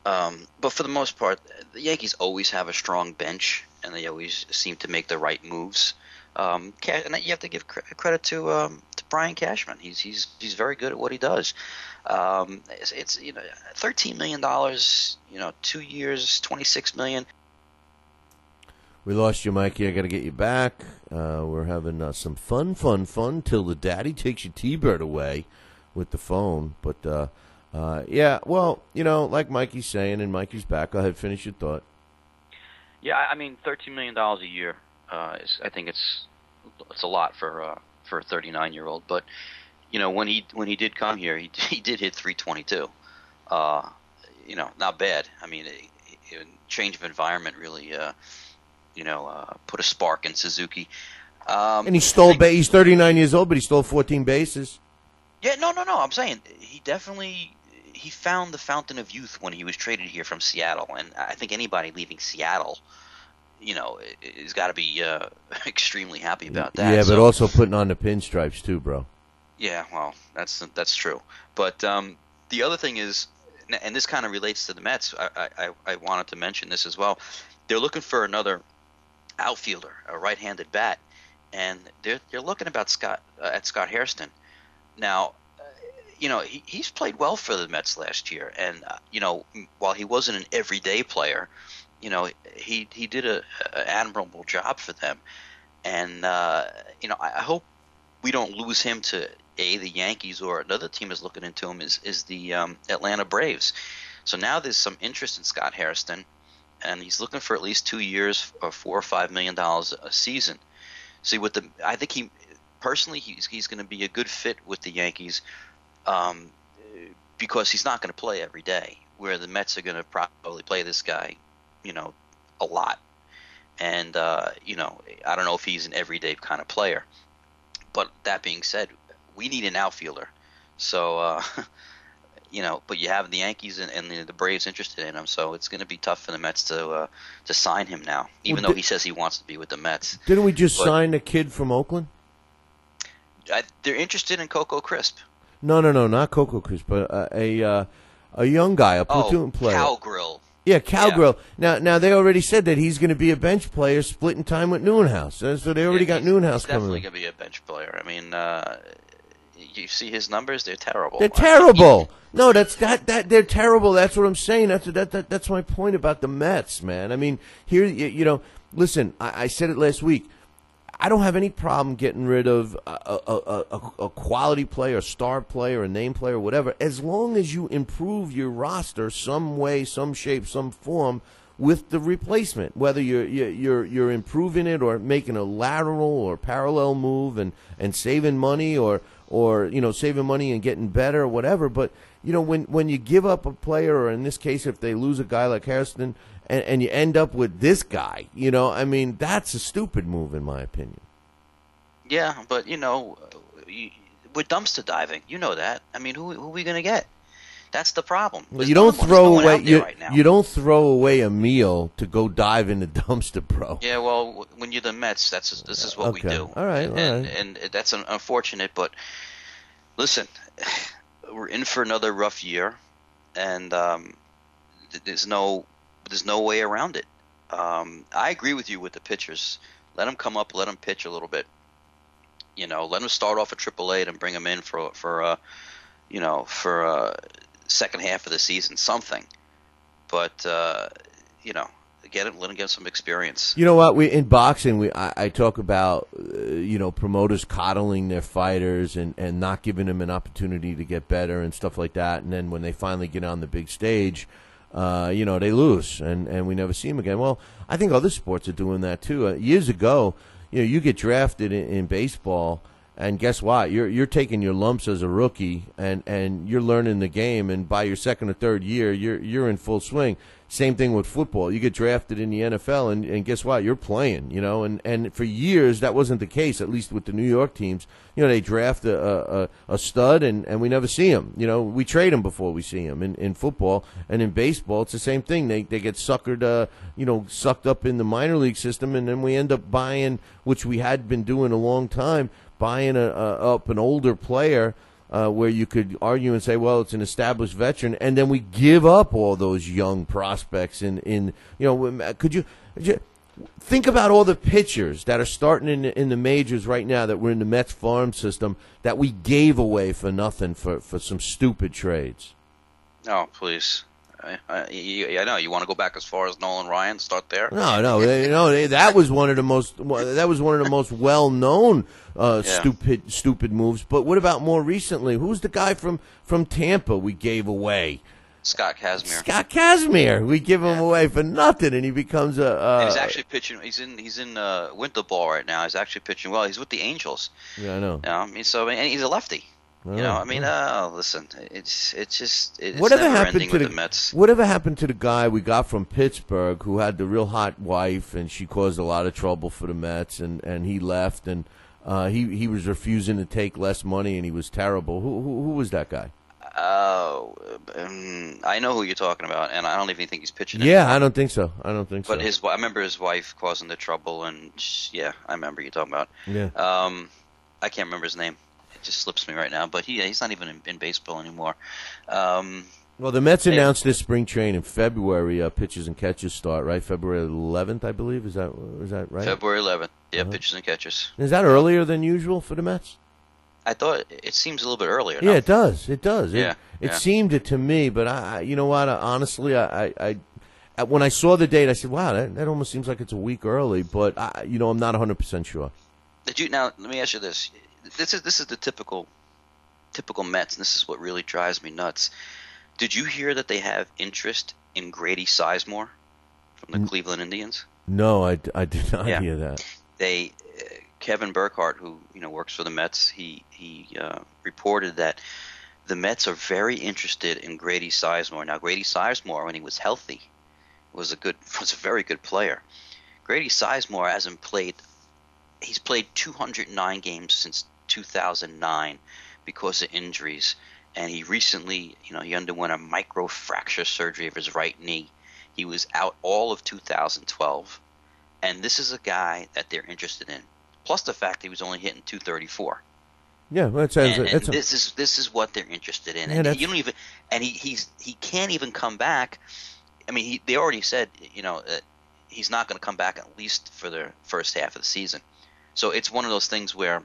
but for the most part, the Yankees always have a strong bench, and they always seem to make the right moves. And you have to give credit to Brian Cashman. He's very good at what he does. It's $13 million, 2 years, $26 million. We lost you, Mikey. I got to get you back. We're having some fun till the daddy takes your T-Bird away with the phone. But yeah, well, like Mikey's saying, and Mikey's back. Go ahead, finish your thought. Yeah, I mean, $13 million a year. I think it's a lot for a 39-year-old. But when he did come here, he did hit 322. Not bad. I mean, change of environment really, put a spark in Suzuki. And he stole. He's 39 years old, but he stole 14 bases. Yeah, no. I'm saying he found the fountain of youth when he was traded here from Seattle, and I think anybody leaving Seattle, has got to be extremely happy about that. Yeah, but also putting on the pinstripes too, bro. Yeah, well, that's true. But the other thing is, and this kind of relates to the Mets. I wanted to mention this as well. They're looking for another outfielder, a right-handed bat, and they're looking at Scott Hairston. Now, he's played well for the Mets last year, and while he wasn't an everyday player, he did an admirable job for them, and I hope we don't lose him to the Yankees, or another team is looking into him is the Atlanta Braves. So now there's some interest in Scott Hairston, and he's looking for at least 2 years or $4 or $5 million a season. See, I think he's going to be a good fit with the Yankees, because he's not going to play every day, where the Mets are going to probably play this guy, a lot. And I don't know if he's an everyday kind of player. But that being said, we need an outfielder. So, but you have the Yankees and the Braves interested in him, so it's going to be tough for the Mets to sign him now, even though he says he wants to be with the Mets. Didn't we just sign a kid from Oakland? They're interested in Coco Crisp. No, not Coco Crisp, but a young guy, a platoon player. Cowgrill. Yeah, Cowgrill. Yeah. Now they already said that he's going to be a bench player, splitting time with Newhouse. So they already got Newhouse coming. Definitely going to be a bench player. I mean, you see his numbers; they're terrible. They're terrible. No, they're terrible. That's what I'm saying. That's my point about the Mets, man. I mean, here, listen. I said it last week. I don't have any problem getting rid of a quality player, a star player, a name player, whatever, as long as you improve your roster some way, some shape, some form with the replacement. Whether you're improving it or making a lateral or parallel move and saving money or saving money and getting better or whatever. But when you give up a player, or in this case, if they lose a guy like Hairston, and you end up with this guy, I mean, that's a stupid move in my opinion. Yeah, but we're dumpster diving. You know that. I mean, who are we going to get? That's the problem. Well, you don't throw away you don't throw away a meal to go dive in the dumpster, bro. Yeah, well, when you're the Mets, this is what we do. All right, and that's unfortunate. But listen, we're in for another rough year, and there's no way around it. I agree with you with the pitchers. Let them come up, let them pitch a little bit. You know, let them start off at AAA and bring them in for second half of the season, something. But let them get some experience. You know what? In boxing, I talk about promoters coddling their fighters and not giving them an opportunity to get better and stuff like that. And then when they finally get on the big stage, they lose and we never see them again. Well, I think other sports are doing that too. Years ago, you get drafted in baseball. And guess what? You're taking your lumps as a rookie, and you're learning the game. And by your second or third year, you're in full swing. Same thing with football. You get drafted in the NFL, and guess what? You're playing. And for years that wasn't the case. At least with the New York teams, they draft a stud, and we never see him. We trade him before we see him. In football and in baseball, it's the same thing. They get suckered, sucked up in the minor league system, and then we end up buying, which we had been doing a long time. Buying up an older player where you could argue and say, well, it's an established veteran, and then we give up all those young prospects. Could you think about all the pitchers that are starting in the majors right now that were in the Mets farm system that we gave away for nothing for some stupid trades? Oh, please. I know you want to go back as far as Nolan Ryan. Start there. No. That was one of the most. That was one of the most well-known stupid moves. But what about more recently? Who's the guy from Tampa we gave away? Scott Kazmir. Scott Kazmir. We give him away for nothing, and he becomes and he's actually pitching. He's in winter ball right now. He's actually pitching well. He's with the Angels. Yeah, I know. And he's a lefty. Listen, it's whatever never happened ending to with the Mets. Whatever happened to the guy we got from Pittsburgh who had the real hot wife and she caused a lot of trouble for the Mets and he left and he was refusing to take less money and he was terrible. Who was that guy? I know who you're talking about, and I don't even think he's pitching. Yeah, anymore. I don't think so. But I remember his wife causing the trouble, and yeah, I remember you talking about. Yeah. I can't remember his name. It just slips me right now. But he's not even in baseball anymore. Well, the Mets announced this spring training in February. Pitches and catches start, right? February 11th, I believe. Is that right? February 11th. Yeah, pitches and catches. Is that earlier than usual for the Mets? I thought it seems a little bit earlier. Yeah, it does. It does. Yeah, it seemed it to me, but I you know what? Honestly, I when I saw the date, I said, "Wow, that almost seems like it's a week early." But I'm not 100% sure. Now? Let me ask you this: This is the typical Mets, and this is what really drives me nuts. Did you hear that they have interest in Grady Sizemore from the Cleveland Indians? No, I did not hear that. Kevin Burkhardt, who works for the Mets, he reported that the Mets are very interested in Grady Sizemore. Now, Grady Sizemore, when he was healthy, was a very good player. Grady Sizemore hasn't played. He's played 209 games since 2009 because of injuries, and he recently, he underwent a microfracture surgery of his right knee. He was out all of 2012, and this is a guy that they're interested in. Plus the fact that he was only hitting 234. Yeah, this is what they're interested in. And you don't even, and he can't even come back. I mean, they already said that he's not going to come back at least for the first half of the season. So it's one of those things where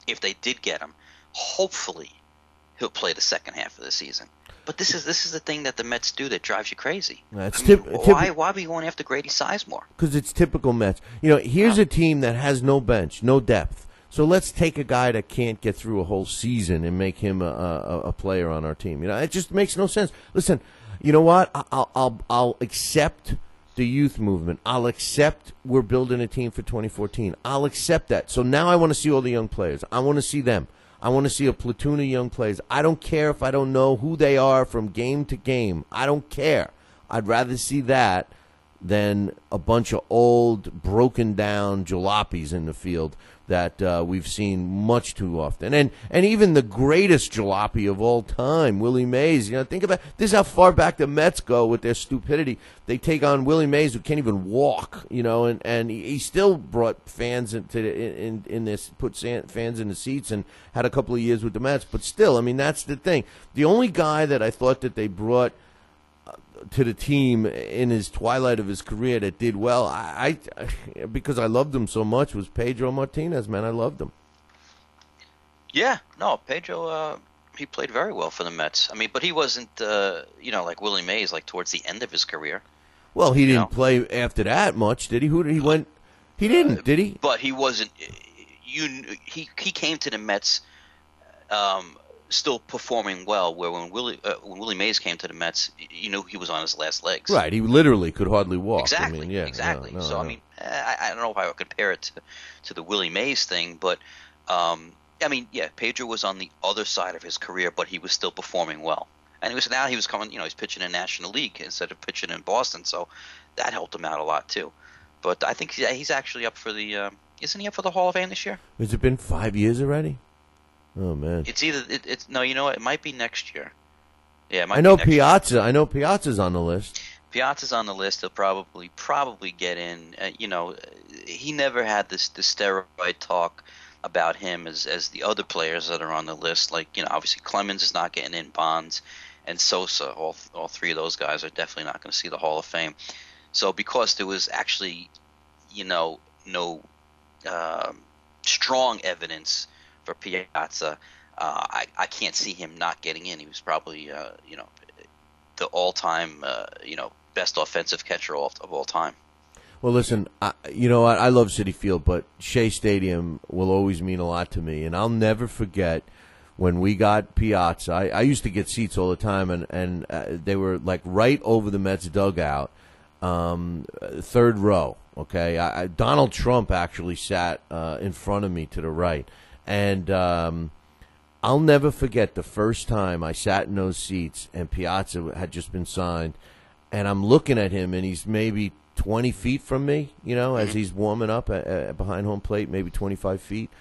if they did get him, hopefully he'll play the second half of the season. But this is the thing that the Mets do that drives you crazy. Why are you going after Grady Sizemore? Because it's typical Mets. Here's a team that has no bench, no depth. So let's take a guy that can't get through a whole season and make him a player on our team. It just makes no sense. Listen, you know what? I'll accept the youth movement. I'll accept we're building a team for 2014. I'll accept that. So now I want to see all the young players. I want to see them. I want to see a platoon of young players. I don't care if I don't know who they are from game to game. I don't care. I'd rather see that than a bunch of old, broken down jalopies in the field that we've seen much too often. And even the greatest jalopy of all time, Willie Mays. Think about this: is how far back the Mets go with their stupidity. They take on Willie Mays, who can't even walk. And he still brought fans in this, put fans in the seats, and had a couple of years with the Mets. But still, I mean, that's the thing. The only guy that I thought that they brought to the team in his twilight of his career that did well, I because I loved him so much, was Pedro Martinez. Man, I loved him. Yeah, no, Pedro, he played very well for the Mets. I mean, but he wasn't, like Willie Mays, like towards the end of his career. Well, he didn't play after that much, did he? Who did he went? He didn't, did he? But he wasn't. He came to the Mets. Still performing well, where when Willie Mays came to the Mets, he was on his last legs. Right, he literally could hardly walk. Exactly, I mean, yeah, exactly. No, so, I mean, I don't know if I would compare it to the Willie Mays thing, but, I mean, yeah, Pedro was on the other side of his career, but he was still performing well. And he was coming, he's pitching in National League instead of pitching in Boston, so that helped him out a lot, too. But I think he's actually up for the, isn't he up for the Hall of Fame this year? Has it been 5 years already? Oh man! It's either it's no, you know what? It might be next year. Yeah, it might I know be next Piazza. year. I know Piazza's on the list. Piazza's on the list. He'll probably get in. He never had the steroid talk about him as the other players that are on the list. Like obviously Clemens is not getting in. Bonds and Sosa, all three of those guys are definitely not going to see the Hall of Fame. So because there was actually no strong evidence for Piazza, I can't see him not getting in. He was probably, the all-time, best offensive catcher of all time. Well, listen, I love Citi Field, but Shea Stadium will always mean a lot to me, and I'll never forget when we got Piazza. I used to get seats all the time, and they were like right over the Mets dugout, third row. Okay, Donald Trump actually sat in front of me to the right. And I'll never forget the first time I sat in those seats and Piazza had just been signed, and I'm looking at him, and he's maybe 20 feet from me, as he's warming up behind home plate, maybe 25 feet.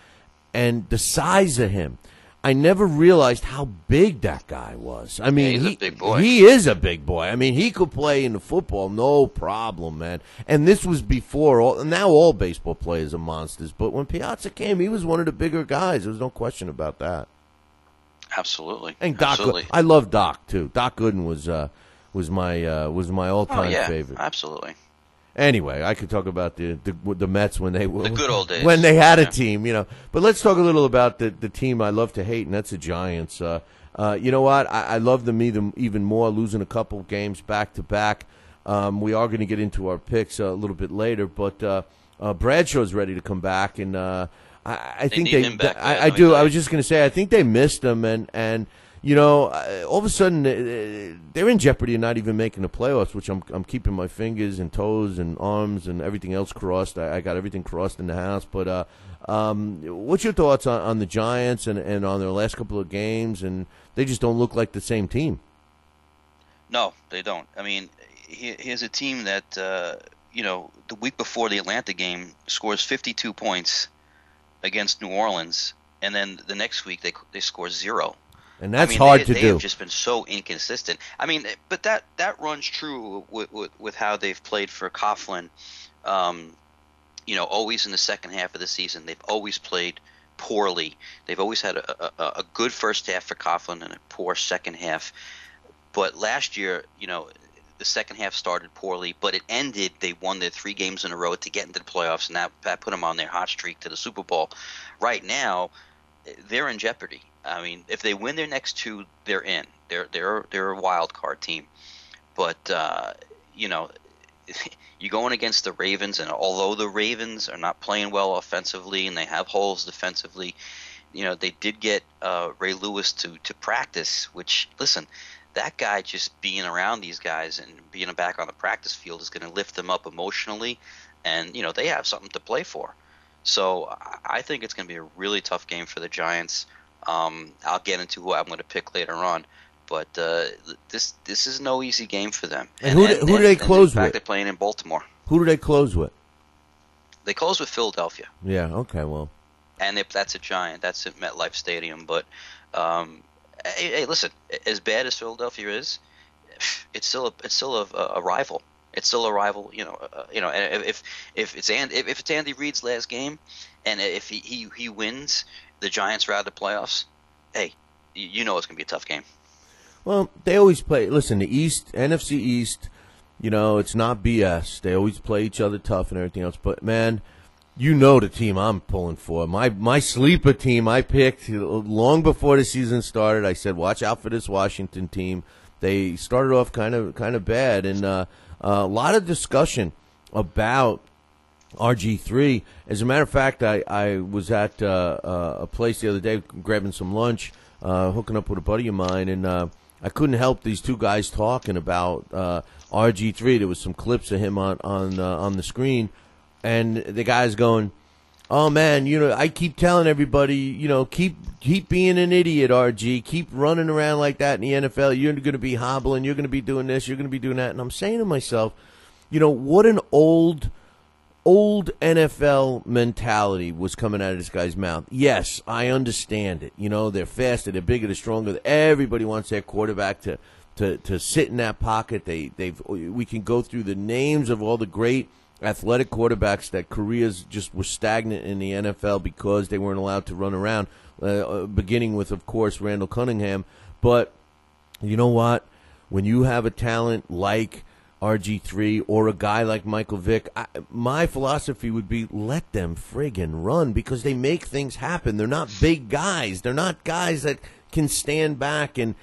And the size of him, I never realized how big that guy was. I mean, he's a big boy. He is a big boy. I mean, he could play in the football, no problem, man. And this was before now all baseball players are monsters. But when Piazza came, he was one of the bigger guys. There's no question about that. Absolutely. And Doc, absolutely. I love Doc too. Doc Gooden was my all-time favorite. Absolutely. Anyway, I could talk about the Mets when they were the good old days, when they had a team, But let's talk a little about the team I love to hate, and that's the Giants. You know what? I love them even more, losing a couple games back to back. We are going to get into our picks a little bit later, but Bradshaw's ready to come back, and I think need him back, I do. I was just going to say I think they missed him, and. All of a sudden they're in jeopardy of not even making the playoffs, which I'm keeping my fingers and toes and arms and everything else crossed. I got everything crossed in the house. But what's your thoughts on the Giants and on their last couple of games? And they just don't look like the same team. No, they don't. I mean, here's a team that, the week before the Atlanta game scores 52 points against New Orleans, and then the next week they score 0. And that's hard to do. They have just been so inconsistent. I mean, but that runs true with how they've played for Coughlin. Always in the second half of the season, they've always played poorly. They've always had a good first half for Coughlin and a poor second half. But last year, the second half started poorly, but it ended. They won their 3 games in a row to get into the playoffs, and that put them on their hot streak to the Super Bowl. Right now, they're in jeopardy. I mean, if they win their next 2, they're in. They're a wild card team. But you're going against the Ravens, and although the Ravens are not playing well offensively and they have holes defensively, they did get Ray Lewis to practice. Which, listen, that guy just being around these guys and being back on the practice field is going to lift them up emotionally, and they have something to play for. So I think it's going to be a really tough game for the Giants. I'll get into who I'm going to pick later on, But this is no easy game for them. And who do they close in fact, with? they're playing in Baltimore. Who do they close with? They close with Philadelphia. Yeah. Okay. Well. And that's a giant. That's at MetLife Stadium. But hey, listen, as bad as Philadelphia is, it's still a rival. It's still a rival. And if it's Andy Reid's last game, and if he wins, the Giants are out of the playoffs. Hey, you know it's gonna be a tough game. Well, they always play. Listen, the East, NFC East, it's not BS. They always play each other tough and everything else. But, man, the team I'm pulling for. My sleeper team I picked long before the season started. I said, watch out for this Washington team. They started off kind of bad. And a lot of discussion about RG3. As a matter of fact, I was at a place the other day grabbing some lunch, hooking up with a buddy of mine, and I couldn't help these two guys talking about RG3. There was some clips of him on the screen, and the guy's going, "Oh man, I keep telling everybody, keep being an idiot, RG. Keep running around like that in the NFL. You're going to be hobbling. You're going to be doing this. You're going to be doing that." And I'm saying to myself, what an old NFL mentality was coming out of this guy's mouth. Yes, I understand it. They're faster, they're bigger, they're stronger. Everybody wants their quarterback to sit in that pocket. We can go through the names of all the great athletic quarterbacks that careers just were stagnant in the NFL because they weren't allowed to run around, beginning with, of course, Randall Cunningham. But you know what? When you have a talent like RG3 or a guy like Michael Vick, my philosophy would be let them friggin' run because they make things happen. They're not big guys. They're not guys that can stand back and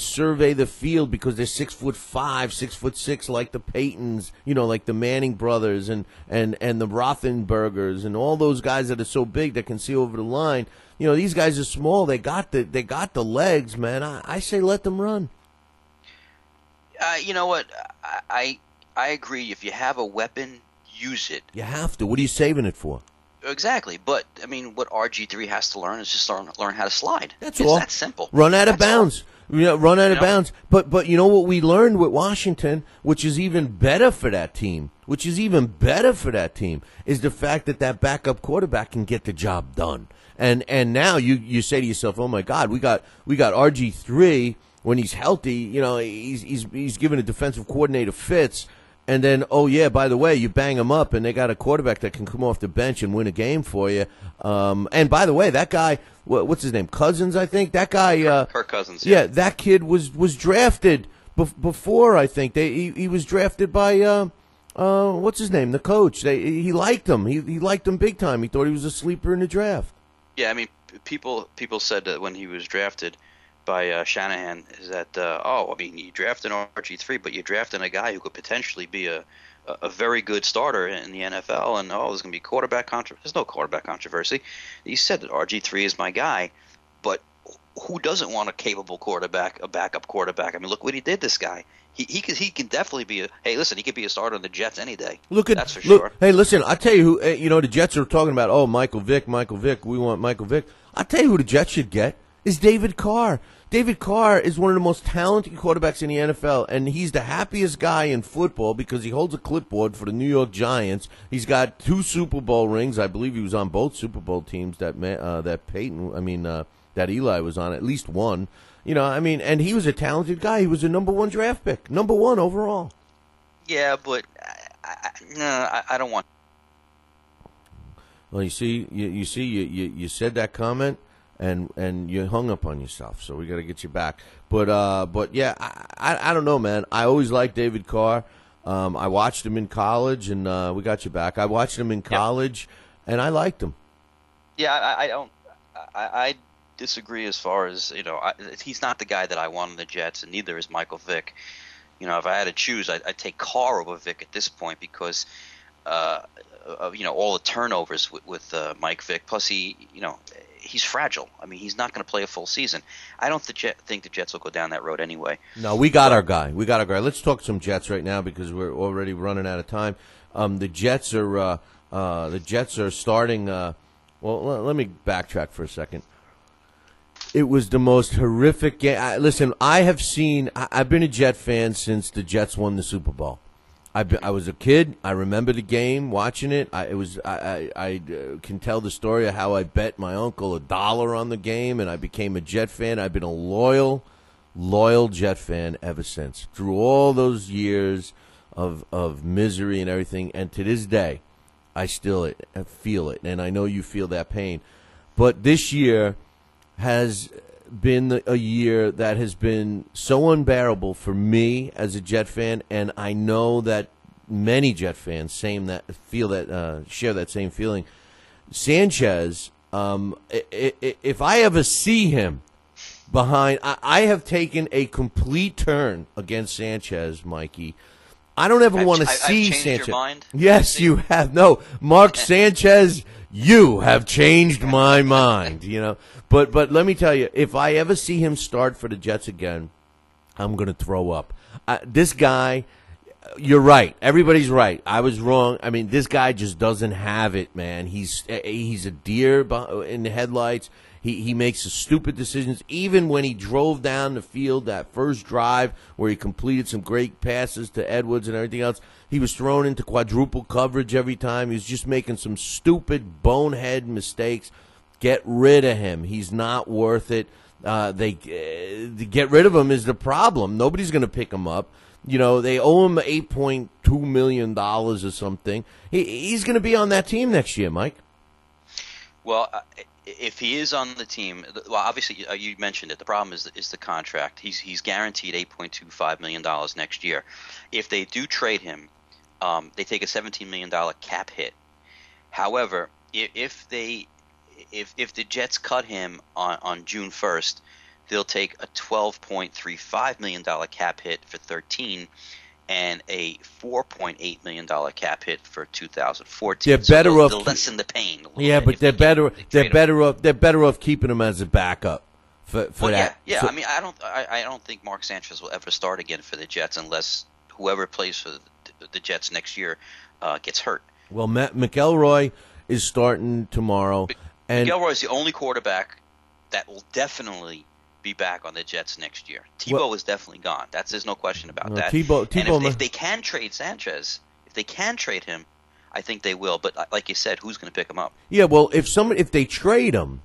survey the field because they're 6'5", 6'6", like the Paytons, like the Manning brothers and the Rothenbergers and all those guys that are so big that can see over the line. These guys are small. They got the legs, man. I say let them run. You know what? I agree. If you have a weapon, use it. You have to. What are you saving it for? Exactly. But, I mean, what RG3 has to learn is just learn how to slide. That's all. It's that simple. Run out of bounds. Run out of bounds. But what we learned with Washington, which is even better for that team, is the fact that backup quarterback can get the job done. And now you say to yourself, oh, my God, we got RG3. When he's healthy, he's giving a defensive coordinator fits, and then, oh yeah, by the way, you bang him up, and they got a quarterback that can come off the bench and win a game for you. And by the way, that guy, what's his name, Cousins, I think that guy, Kirk Cousins. Yeah, that kid was drafted before. I think he was drafted by what's his name, the coach. He liked him. He liked him big time. He thought he was a sleeper in the draft. Yeah, I mean, people said that when he was drafted by Shanahan is that you drafted RG3, but you're drafting a guy who could potentially be a very good starter in the NFL, and there's going to be quarterback controversy. There's no quarterback controversy. He said that RG3 is my guy, but who doesn't want a capable quarterback, a backup quarterback? I mean, look what he did. This guy, he can definitely be he could be a starter on the Jets any day. That's for sure. Hey, listen, I tell you who the Jets are talking about. Michael Vick. We want Michael Vick. I tell you who the Jets should get is David Carr. David Carr is one of the most talented quarterbacks in the NFL, and he's the happiest guy in football because he holds a clipboard for the New York Giants. He's got 2 Super Bowl rings. I believe he was on both Super Bowl teams that Eli was on, at least one. And he was a talented guy. He was a number 1 draft pick, number 1 overall. Yeah, but I don't want. Well, you said that comment. And you hung up on yourself, so we got to get you back. But yeah, I don't know, man. I always liked David Carr. I watched him in college, and we got you back. I watched him in college, and I liked him. Yeah, I disagree as far as he's not the guy that I want on the Jets, and neither is Michael Vick. If I had to choose, I'd take Carr over Vick at this point because all the turnovers with Mike Vick. Plus he's fragile. I mean, he's not going to play a full season. I don't think the Jets will go down that road anyway. No, we got our guy. Let's talk some Jets right now because we're already running out of time. The Jets are starting. Well, let me backtrack for a second. It was the most horrific game. Listen, I've been a Jet fan since the Jets won the Super Bowl. I was a kid. I remember the game, watching it. I can tell the story of how I bet my uncle $1 on the game, and I became a Jet fan. I've been a loyal Jet fan ever since, through all those years of misery and everything. And to this day, I still feel it, and I know you feel that pain. But this year has been a year that has been so unbearable for me as a Jet fan, and I know that many Jet fans share that same feeling. Sanchez, if I ever see him behind, I have taken a complete turn against Sanchez, Mikey. I don't ever want to see Sanchez. Your mind? Yes, you have. No, Mark Sanchez, you have changed my mind. But let me tell you, if I ever see him start for the Jets again, I'm going to throw up. This guy, you're right. Everybody's right. I was wrong. I mean, this guy just doesn't have it, man. He's a deer in the headlights. He makes stupid decisions. Even when he drove down the field that first drive where he completed some great passes to Edwards and everything else, he was thrown into quadruple coverage every time. He was just making some stupid bonehead mistakes. Get rid of him. He's not worth it. To get rid of him is the problem. Nobody's going to pick him up. They owe him $8.2 million or something. He's going to be on that team next year, Mike. Well, if he is on the team, well, obviously you mentioned it. The problem is the contract. He's guaranteed $8.25 million next year. If they do trade him, they take a $17 million cap hit. However, if the Jets cut him on June 1st, they'll take a $12.35 million cap hit for 13 and a $4.8 million cap hit for 2014. They're better off to lessen the pain. Yeah, but they're better off keeping him as a backup for that. Yeah. I mean, I don't think Mark Sanchez will ever start again for the Jets unless whoever plays for the Jets next year gets hurt. Well, McElroy is starting tomorrow, and McElroy is the only quarterback that will definitely be back on the Jets next year. Tebow is definitely gone. There's no question about that. Tebow, if they can trade Sanchez, if they can trade him, I think they will. But like you said, who's going to pick him up? Yeah, well, if they trade him,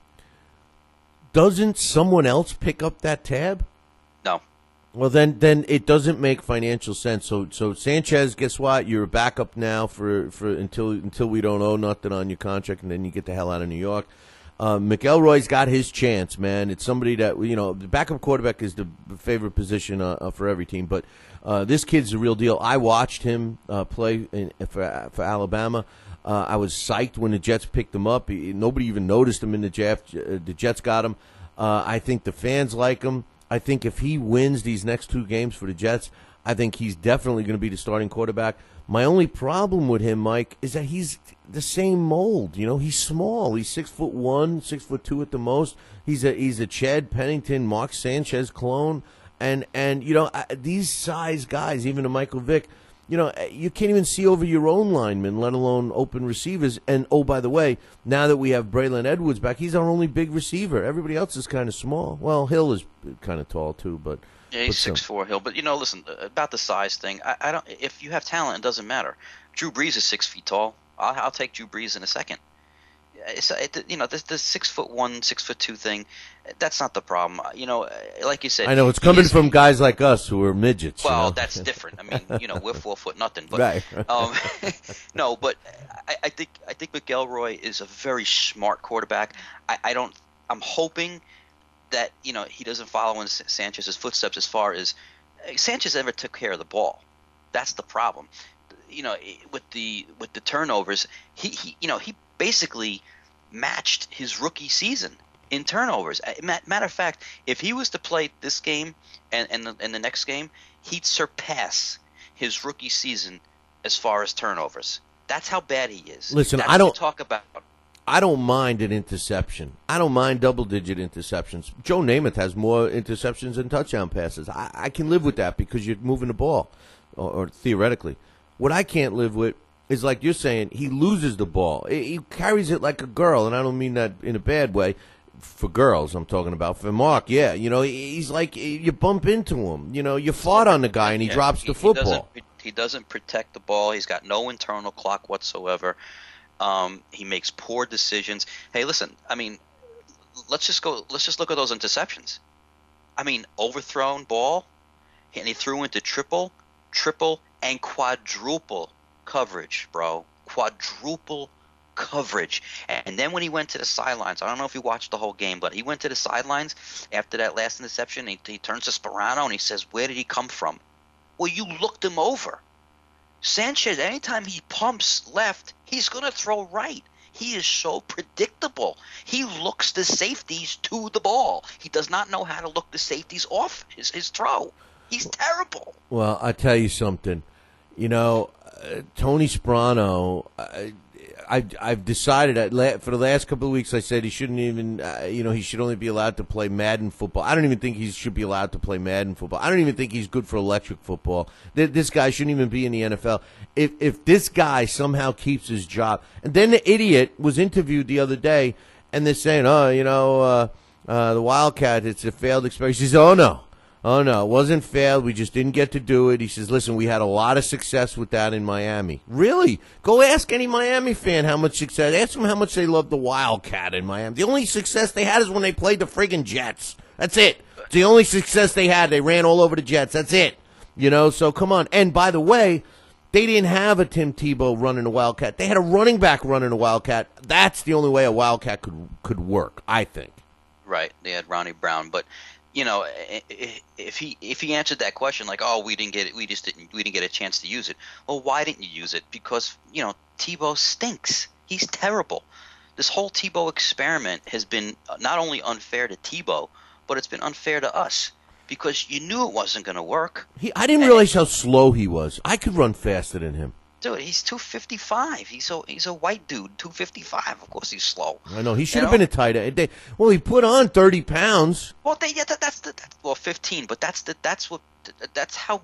doesn't someone else pick up that tab? No. Well, then it doesn't make financial sense. So Sanchez, guess what? You're a backup now for until we don't owe nothing on your contract, and then you get the hell out of New York. McElroy's got his chance, man. It's somebody that, the backup quarterback is the favorite position for every team. But this kid's the real deal. I watched him play for Alabama. I was psyched when the Jets picked him up. Nobody even noticed him in the draft. The Jets got him. I think the fans like him. I think if he wins these next two games for the Jets, I think he's definitely going to be the starting quarterback. My only problem with him, Mike, is that he's the same mold. He's small. He's 6'1", 6'2" at the most. He's a Chad Pennington, Mark Sanchez clone, and these size guys, even a Michael Vick, you can't even see over your own linemen, let alone open receivers. And oh, by the way, now that we have Braylon Edwards back, he's our only big receiver. Everybody else is kind of small. Well, Hill is kind of tall too, but. Yeah, he's 6'4", Hill. But listen, about the size thing, I don't. If you have talent, it doesn't matter. Drew Brees is 6 feet tall. I'll take Drew Brees in a second. This 6'1", 6'2" thing, that's not the problem. Like you said, I know it's coming from guys like us who are midgets. Well, that's different. I mean, we're 4 foot nothing. But, right. No, but I think McElroy is a very smart quarterback. I'm hoping that he doesn't follow in Sanchez's footsteps as far as Sanchez ever took care of the ball. That's the problem. With the turnovers, he basically matched his rookie season in turnovers. Matter of fact, if he was to play this game and the next game, he'd surpass his rookie season as far as turnovers. That's how bad he is. Listen, That's I don't what you talk about. I don't mind an interception. I don't mind double-digit interceptions. Joe Namath has more interceptions than touchdown passes. I can live with that because you're moving the ball, or theoretically. What I can't live with is, like you're saying, he loses the ball. He carries it like a girl, and I don't mean that in a bad way, for girls. I'm talking about for Mark. Yeah, he's like you bump into him. You fought on the guy and he drops the football. He doesn't protect the ball. He's got no internal clock whatsoever. He makes poor decisions. Hey, listen. I mean, let's just look at those interceptions. I mean, overthrown ball, and he threw into triple, and quadruple coverage, bro. Quadruple coverage. And then when he went to the sidelines, I don't know if you watched the whole game, but he went to the sidelines after that last interception. He turns to Sperano and he says, "Where did he come from?" Well, you looked him over. Sanchez, anytime he pumps left, he's going to throw right. He is so predictable. He looks the safeties to the ball. He does not know how to look the safeties off his throw. He's terrible. Well, I tell you something. Tony Sperano, I've decided for the last couple of weeks I said he shouldn't even, he should only be allowed to play Madden football. I don't even think he should be allowed to play Madden football. I don't even think he's good for electric football. This guy shouldn't even be in the NFL. If this guy somehow keeps his job, and then the idiot was interviewed the other day, and they're saying, the Wildcat, it's a failed experiment. He says, oh no, it wasn't failed. We just didn't get to do it. He says, listen, we had a lot of success with that in Miami. Really? Go ask any Miami fan how much success. Ask them how much they loved the Wildcat in Miami. The only success they had is when they played the friggin' Jets. That's it. It's the only success they had. They ran all over the Jets. That's it. So come on. And by the way, they didn't have a Tim Tebow running a Wildcat. They had a running back running a Wildcat. That's the only way a Wildcat could work, I think. Right. They had Ronnie Brown, but if he answered that question like, oh, we didn't get a chance to use it. Well, why didn't you use it? Because Tebow stinks. He's terrible. This whole Tebow experiment has been not only unfair to Tebow, but it's been unfair to us because you knew it wasn't going to work. I didn't realize how slow he was. I could run faster than him. Dude, he's 255. He's a white dude, 255. Of course, he's slow. I know he should have been a tight end. He put on 30 pounds. Well, that's 15. But that's how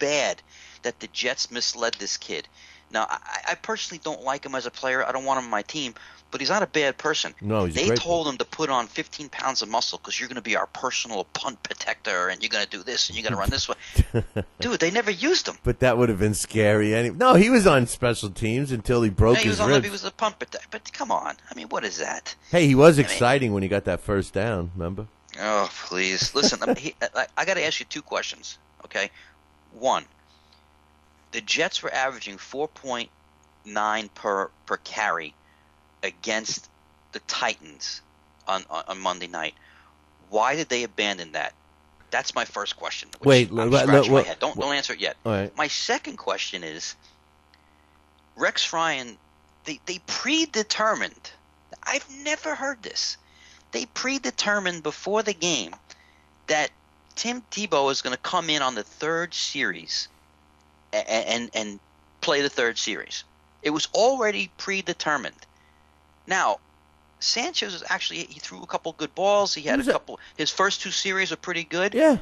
bad that the Jets misled this kid. Now, I personally don't like him as a player. I don't want him on my team. But he's not a bad person. No, They told him to put on 15 pounds of muscle because you're going to be our personal punt protector and you're going to do this and you're going to run this way. Dude, they never used him. But that would have been scary. No, he was on special teams until he broke his ribs. He was a punt protector. But come on. I mean, what is that? Hey, he was exciting when he got that first down, remember? Oh, please. Listen, I got to ask you two questions, okay? One, the Jets were averaging 4.9 per carry against the Titans on Monday night. Why did they abandon that? That's my first question. Wait, Don't answer it yet. All right. My second question is, Rex Ryan, they predetermined. I've never heard this. They predetermined before the game that Tim Tebow is going to come in on the third series and play the third series. It was already predetermined. Now, Sanchez was he threw a couple good balls. He had his first two series are pretty good. Yeah.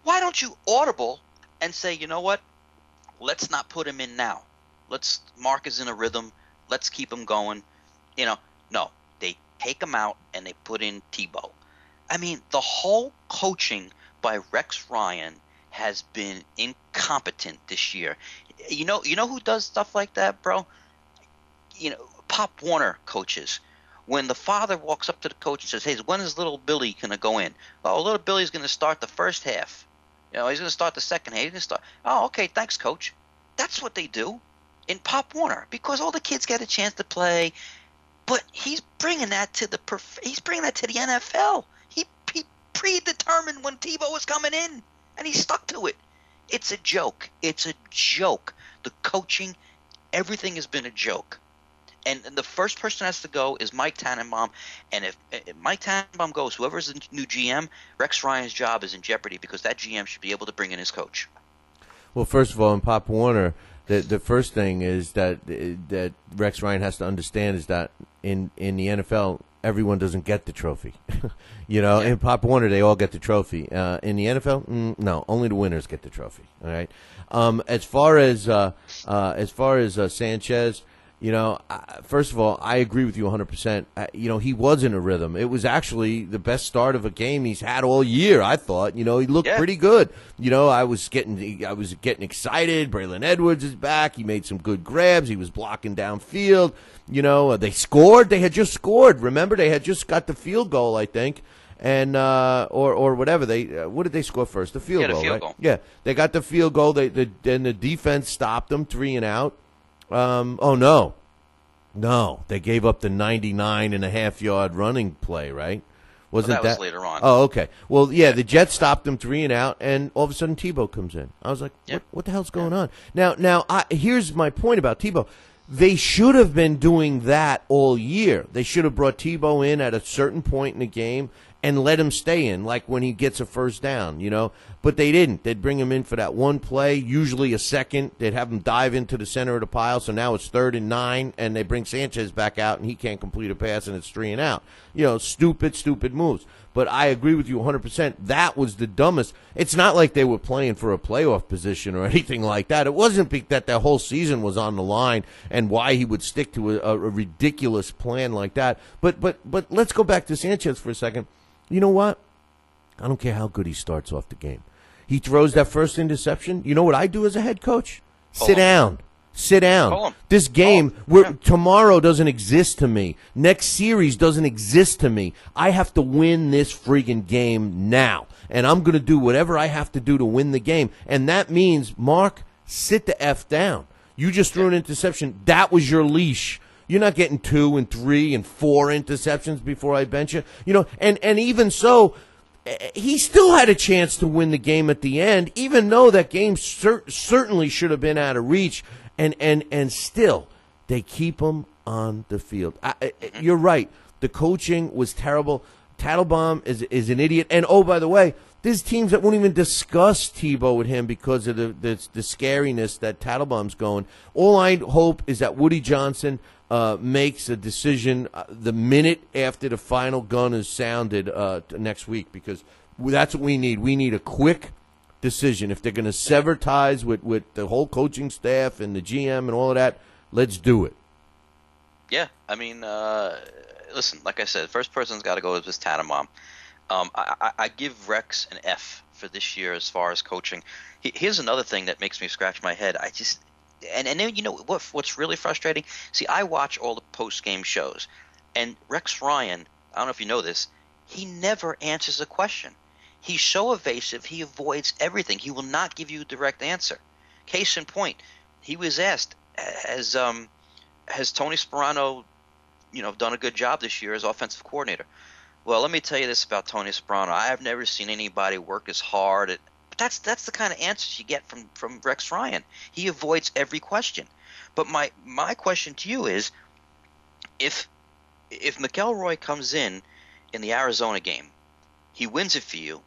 Why don't you audible and say, you know what? Let's not put him in now. Mark is in a rhythm. Let's keep him going. No, they take him out and they put in Tebow. I mean, the whole coaching by Rex Ryan has been incompetent this year. You know who does stuff like that, bro? Pop Warner coaches. When the father walks up to the coach and says, hey, when is little Billy going to go in? Oh, little Billy's going to start the first half. He's going to start the second half. He's going to start. Oh, okay, thanks, coach. That's what they do in Pop Warner because all the kids get a chance to play. But he's bringing that to the NFL. He predetermined when Tebow was coming in, and he stuck to it. It's a joke. It's a joke. The coaching, everything has been a joke. And the first person that has to go is Mike Tannenbaum. And if Mike Tannenbaum goes, whoever's the new GM, Rex Ryan's job is in jeopardy because that GM should be able to bring in his coach. Well, first of all, in Pop Warner, the first thing is that Rex Ryan has to understand is that in the NFL, everyone doesn't get the trophy. Yeah. In Pop Warner, they all get the trophy. In the NFL, no, only the winners get the trophy. All right. As far as Sanchez. First of all, I agree with you 100%. He was in a rhythm. It was actually the best start of a game he's had all year, I thought. He looked pretty good. I was getting excited. Braylon Edwards is back. He made some good grabs. He was blocking downfield. They scored. They had just scored. Remember, they had just got the field goal, I think. And or whatever what did they score first? The field goal, right? Goal. Yeah, they got the field goal. Then the defense stopped them 3 and out. No, they gave up the 99.5-yard running play, right? Wasn't that was later on? Oh, okay. Well, yeah, the Jets stopped them 3 and out, and all of a sudden Tebow comes in. I was like, what the hell's going on? Now, here's my point about Tebow. They should have been doing that all year. They should have brought Tebow in at a certain point in the game and let him stay in, like when he gets a first down, But they didn't. They'd bring him in for that one play, usually a second. They'd have him dive into the center of the pile, so now it's 3rd and 9, and they bring Sanchez back out, and he can't complete a pass, and it's 3 and out. Stupid moves. But I agree with you 100%. That was the dumbest. It's not like they were playing for a playoff position or anything like that. It wasn't that the whole season was on the line and why he would stick to a ridiculous plan like that. But let's go back to Sanchez for a second. You know what? I don't care how good he starts off the game. He throws that first interception. You know what I do as a head coach? Sit down. This game, tomorrow doesn't exist to me. Next series doesn't exist to me. I have to win this friggin' game now. And I'm going to do whatever I have to do to win the game. And that means, Mark, sit the F down. You just threw an interception. That was your leash. You're not getting 2 and 3 and 4 interceptions before I bench you. And even so, he still had a chance to win the game at the end, even though that game certainly should have been out of reach. And still, they keep him on the field. You're right. The coaching was terrible. Tattlebaum is an idiot. And, oh, by the way, there's teams that won't even discuss Tebow with him because of the scariness that Tattlebaum's going. All I hope is that Woody Johnson makes a decision the minute after the final gun is sounded next week, because that's what we need. We need a quick decision. If they're going to sever ties with the whole coaching staff and the GM and all of that, let's do it. Yeah, I mean, listen, like I said, first person's got to go is Tattlebaum. I give Rex an F for this year as far as coaching. Here's another thing that makes me scratch my head. And then what's really frustrating? See, I watch all the post-game shows, and Rex Ryan, I don't know if you know this, he never answers a question. He's so evasive, he avoids everything. He will not give you a direct answer. Case in point, he was asked, has Tony Sparano, done a good job this year as offensive coordinator? Well, let me tell you this about Tony Sparano. I have never seen anybody work as hard. But that's the kind of answers you get from Rex Ryan. He avoids every question. But my question to you is, if McElroy comes in the Arizona game, he wins it for you,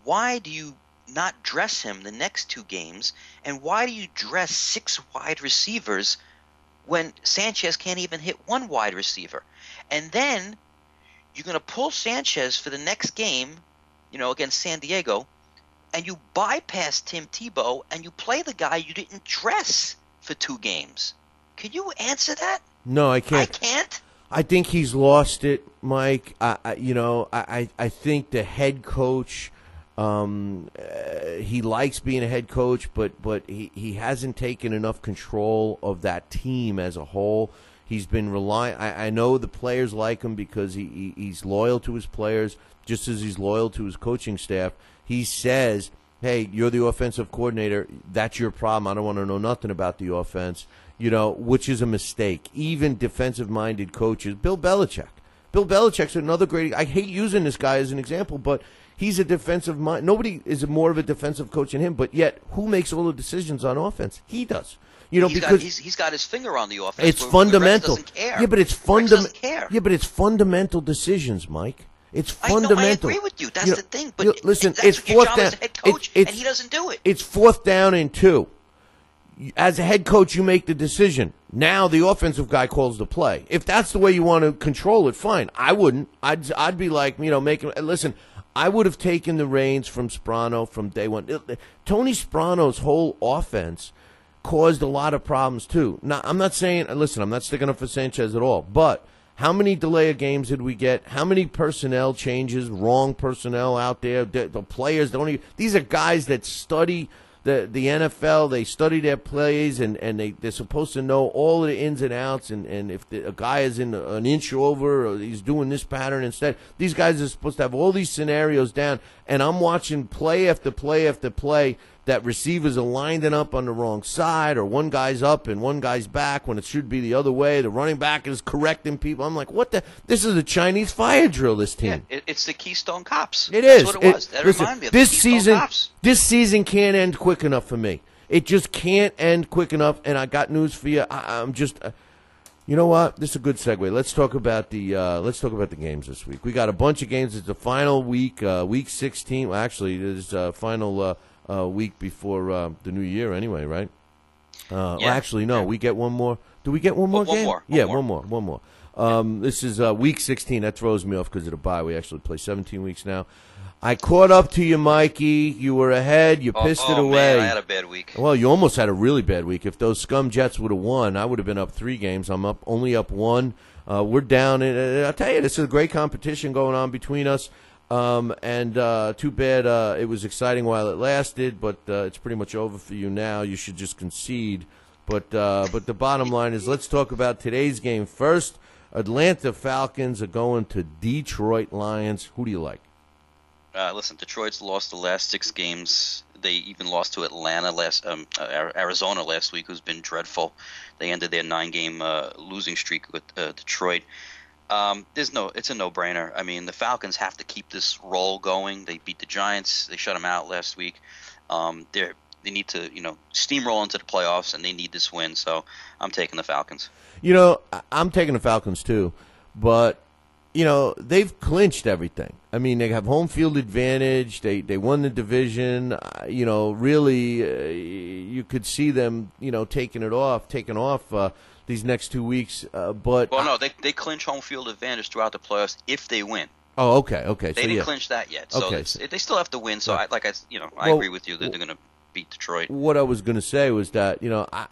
why do you not dress him the next 2 games, and why do you dress 6 wide receivers when Sanchez can't even hit 1 wide receiver? And then you're going to pull Sanchez for the next game, against San Diego, and you bypass Tim Tebow and you play the guy you didn't dress for 2 games. Can you answer that? No, I can't. I can't? I think he's lost it, Mike. I think the head coach, he likes being a head coach, but he hasn't taken enough control of that team as a whole. He's been relying. I know the players like him because he's loyal to his players, just as he's loyal to his coaching staff. He says, hey, you're the offensive coordinator. That's your problem. I don't want to know nothing about the offense, which is a mistake. Even defensive-minded coaches, Bill Belichick. Bill Belichick's another great – I hate using this guy as an example, but he's a defensive mind. Nobody is more of a defensive coach than him, but yet who makes all the decisions on offense? He does. Because he's got his finger on the offense. It's fundamental. Rex doesn't care. Yeah, but it's fundamental decisions, Mike. It's fundamental. I agree with you. That's the thing. But listen, that's it's your fourth job down. as a head coach, and he doesn't do it. It's 4th down and 2. As a head coach, you make the decision. Now the offensive guy calls the play. If that's the way you want to control it, fine. I wouldn't. I'd be like, listen, I would have taken the reins from Sparano from day one. Tony Sparano's whole offense caused a lot of problems too. Now, I'm not saying, listen, I'm not sticking up for Sanchez at all, but how many delay of games did we get? How many personnel changes, wrong personnel out there? The players don't even, these are guys that study the NFL, they study their plays, and they're supposed to know all of the ins and outs, and if a guy is in an inch over or he's doing this pattern instead, these guys are supposed to have all these scenarios down, and I'm watching play after play after play that receivers are lining up on the wrong side, or one guy's up and one guy's back when it should be the other way. The running back is correcting people. I'm like, what the? This is a Chinese fire drill, this team. Yeah, it's the Keystone Cops. It That's is. what it was. That reminded me of the Keystone Cops. This season can't end quick enough for me. It just can't end quick enough, and I got news for you. I'm just you know what? This is a good segue. Let's talk about the games this week. We got a bunch of games. It's the final week, week 16. Well, actually, it's final week before the new year anyway, right? Well, actually, no. We get one more. Do we get one more game? One more. This is week 16. That throws me off because of the bye. We actually play 17 weeks now. I caught up to you, Mikey. You were ahead. You pissed it away. Man, I had a bad week. Well, you almost had a really bad week. If those scum Jets would have won, I would have been up 3 games. I'm only up 1. We're down. I'll tell you, this is a great competition going on between us. And too bad it was exciting while it lasted, but it's pretty much over for you now. You should just concede. But the bottom line is, let's talk about today's game first. Atlanta Falcons are going to Detroit Lions. Who do you like? Listen, Detroit's lost the last 6 games. They even lost to Arizona last week, who's been dreadful. They ended their 9-game losing streak with Detroit. It's a no-brainer. I mean, the Falcons have to keep this roll going. They beat the Giants. They shut them out last week. They need to, steamroll into the playoffs, and they need this win. So I'm taking the Falcons. I'm taking the Falcons too, but they've clinched everything. I mean, they have home field advantage. They won the division. Really, you could see them, taking off these next 2 weeks. But they clinch home field advantage throughout the playoffs if they win. Oh, okay. They didn't clinch that yet, so they still have to win. So I agree with you that they're going to beat Detroit. What I was going to say was that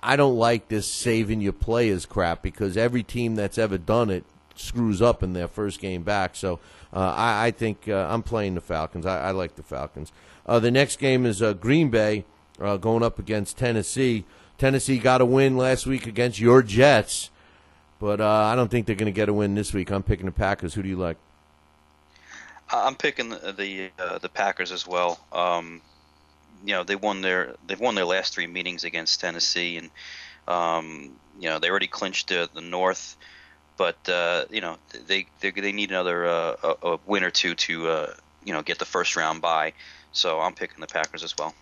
I don't like this saving your players crap, because every team that's ever done it screws up in their first game back. So I think I'm playing the Falcons. I like the Falcons. The next game is Green Bay going up against Tennessee. Tennessee got a win last week against your Jets, but I don't think they're going to get a win this week. I'm picking the Packers. Who do you like? I'm picking the Packers as well. They've won their last 3 meetings against Tennessee, and they already clinched the North. But they need another a win or two to get the first round bye. So I'm picking the Packers as well.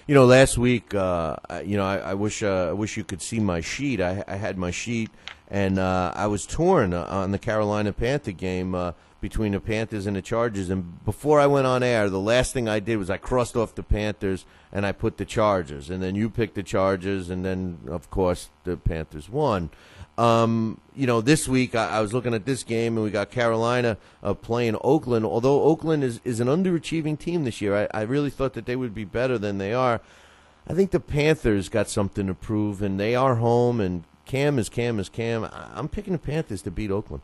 Last week, I wish you could see my sheet. I had my sheet, and I was torn on the Carolina Panther game between the Panthers and the Chargers. And before I went on air, the last thing I did was I crossed off the Panthers and I put the Chargers. And then you picked the Chargers, and then, of course, the Panthers won. This week I was looking at this game, and we got Carolina playing Oakland. Although Oakland is an underachieving team this year, I really thought that they would be better than they are. I think the Panthers got something to prove, and they are home, and Cam is Cam. I'm picking the Panthers to beat Oakland.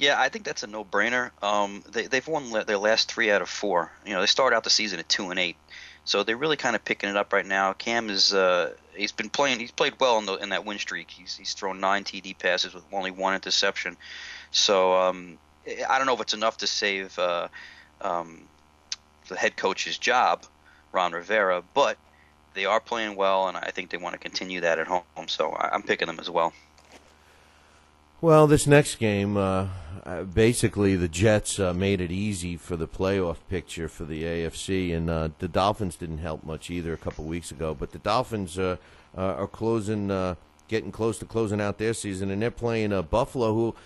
Yeah, I think that's a no-brainer. They've won their last 3 out of 4. They started out the season at 2-8. So they're really kind of picking it up right now. Cam is he's played well in that win streak. He's thrown 9 TD passes with only 1 interception. So I don't know if it's enough to save the head coach's job, Ron Rivera, but they are playing well, and I think they want to continue that at home. So I'm picking them as well. Well, this next game, basically the Jets made it easy for the playoff picture for the AFC, and the Dolphins didn't help much either a couple weeks ago. But the Dolphins are getting close to closing out their season, and they're playing Buffalo,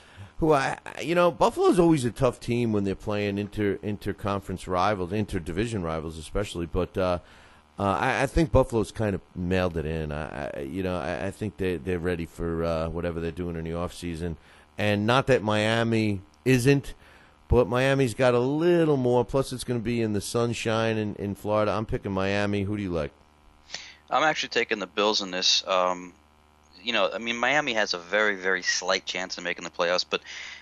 Buffalo's always a tough team when they're playing interconference rivals, interdivision rivals especially. But I think Buffalo's kind of mailed it in. I think they're ready for whatever they're doing in the offseason. And not that Miami isn't, but Miami's got a little more. Plus, it's going to be in the sunshine in Florida. I'm picking Miami. Who do you like? I'm actually taking the Bills in this. I mean, Miami has a very, very slight chance of making the playoffs, but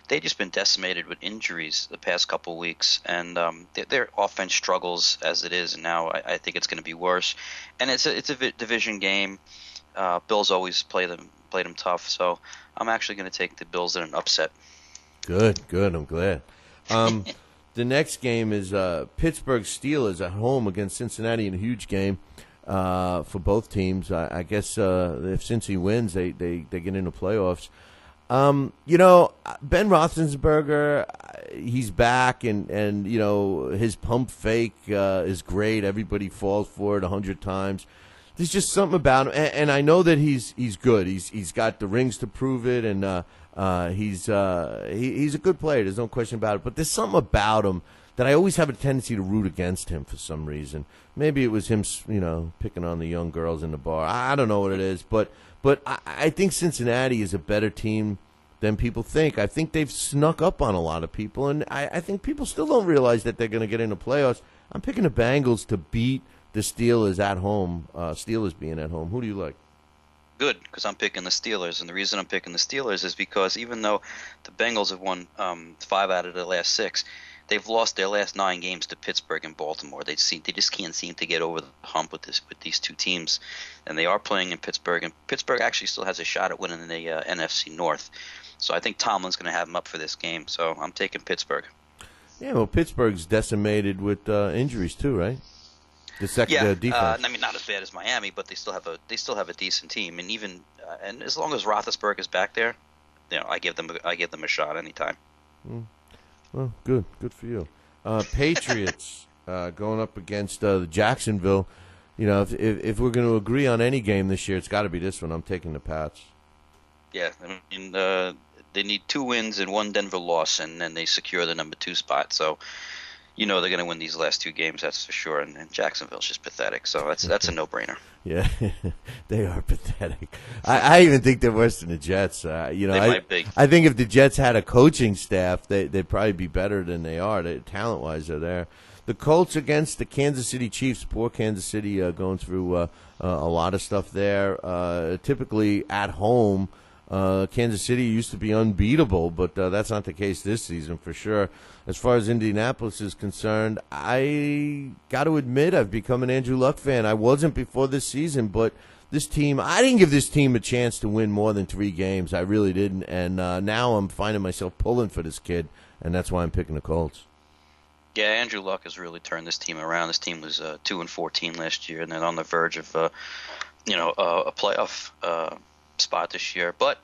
they've just been decimated with injuries the past couple weeks, and their offense struggles as it is, and now I think it's going to be worse. And it's a division game. Bills always played them tough, so I'm actually going to take the Bills in an upset. Good. I'm glad. The next game is Pittsburgh Steelers at home against Cincinnati in a huge game. For both teams, I guess if Cincy wins, they get into playoffs. Ben Roethlisberger, he's back, and his pump fake is great. Everybody falls for it 100 times. There's just something about him, and I know that he's good. He's got the rings to prove it, and he's a good player. There's no question about it. But there's something about him that I always have a tendency to root against him for some reason. Maybe it was him, picking on the young girls in the bar. I don't know what it is, but I think Cincinnati is a better team than people think. I think they've snuck up on a lot of people, and I think people still don't realize that they're going to get into playoffs. I'm picking the Bengals to beat the Steelers at home, Steelers being at home. Who do you like? Good, because I'm picking the Steelers, and the reason I'm picking the Steelers is because even though the Bengals have won 5 out of the last 6, they've lost their last 9 games to Pittsburgh and Baltimore. They just can't seem to get over the hump with these two teams, and they are playing in Pittsburgh. And Pittsburgh actually still has a shot at winning the NFC North. So I think Tomlin's going to have them up for this game. So I'm taking Pittsburgh. Yeah, well, Pittsburgh's decimated with injuries too, right? The second defense. I mean, not as bad as Miami, but they still have a decent team. And even and as long as Roethlisberger is back there, I give them a shot anytime. Well, good for you. Patriots going up against the Jacksonville. If we're going to agree on any game this year, it's got to be this one. I'm taking the Pats. Yeah, I mean, they need 2 wins and 1 Denver loss, and then they secure the number 2 spot. So, they're going to win these last 2 games, that's for sure. And Jacksonville's just pathetic. So that's a no-brainer. Yeah, they are pathetic. I even think they're worse than the Jets. They might be. I think if the Jets had a coaching staff, they'd probably be better than they are. Talent-wise, they're there. The Colts against the Kansas City Chiefs. Poor Kansas City going through a lot of stuff there. Typically at home, Kansas City used to be unbeatable, but that's not the case this season for sure. As far as Indianapolis is concerned, I got to admit I've become an Andrew Luck fan. I wasn't before this season, but this team, I didn't give this team a chance to win more than 3 games. I really didn't, and now I'm finding myself pulling for this kid, and that's why I'm picking the Colts. Yeah, Andrew Luck has really turned this team around. This team was 2-14 last year, and they're on the verge of a playoff spot this year. But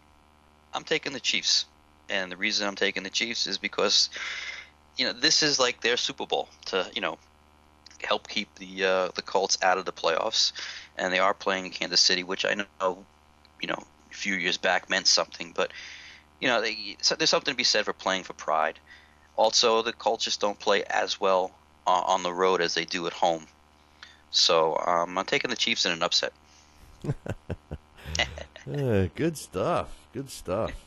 I'm taking the Chiefs, and the reason I'm taking the Chiefs is because this is like their Super Bowl to help keep the Colts out of the playoffs, and they are playing in Kansas City, which I know a few years back meant something, but there's something to be said for playing for pride. Also, the Colts just don't play as well on the road as they do at home. So I'm taking the Chiefs in an upset. Good stuff.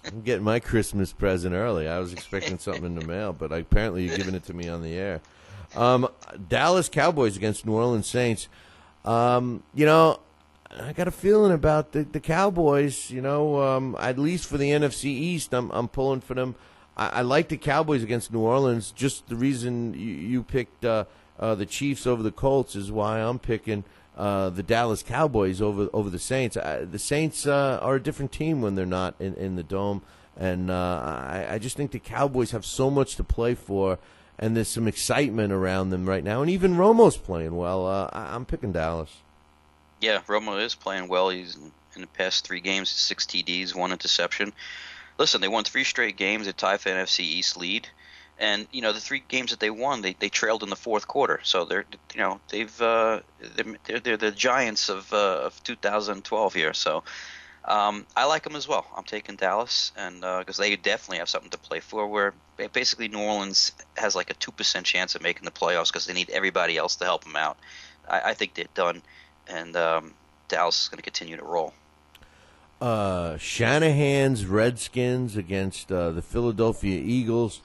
I'm getting my Christmas present early. I was expecting something in the mail, but apparently you're giving it to me on the air. Dallas Cowboys against New Orleans Saints. I got a feeling about the Cowboys. At least for the NFC East, I'm pulling for them. I like the Cowboys against New Orleans. Just the reason you picked the Chiefs over the Colts is why I'm picking the Dallas Cowboys over the Saints. The Saints are a different team when they're not in the Dome, and I just think the Cowboys have so much to play for, and there's some excitement around them right now, and even Romo's playing well. I'm picking Dallas. Yeah, Romo is playing well. He's in the past 3 games, 6 TDs, 1 interception. Listen, they won 3 straight games. They tied for NFC East lead, and the 3 games that they won, they trailed in the 4th quarter. So they're the Giants of 2012 here. So I like them as well. I'm taking Dallas, and because they definitely have something to play for. Where basically New Orleans has like a 2% chance of making the playoffs because they need everybody else to help them out. I think they're done, and Dallas is going to continue to roll. Shanahan's Redskins against the Philadelphia Eagles.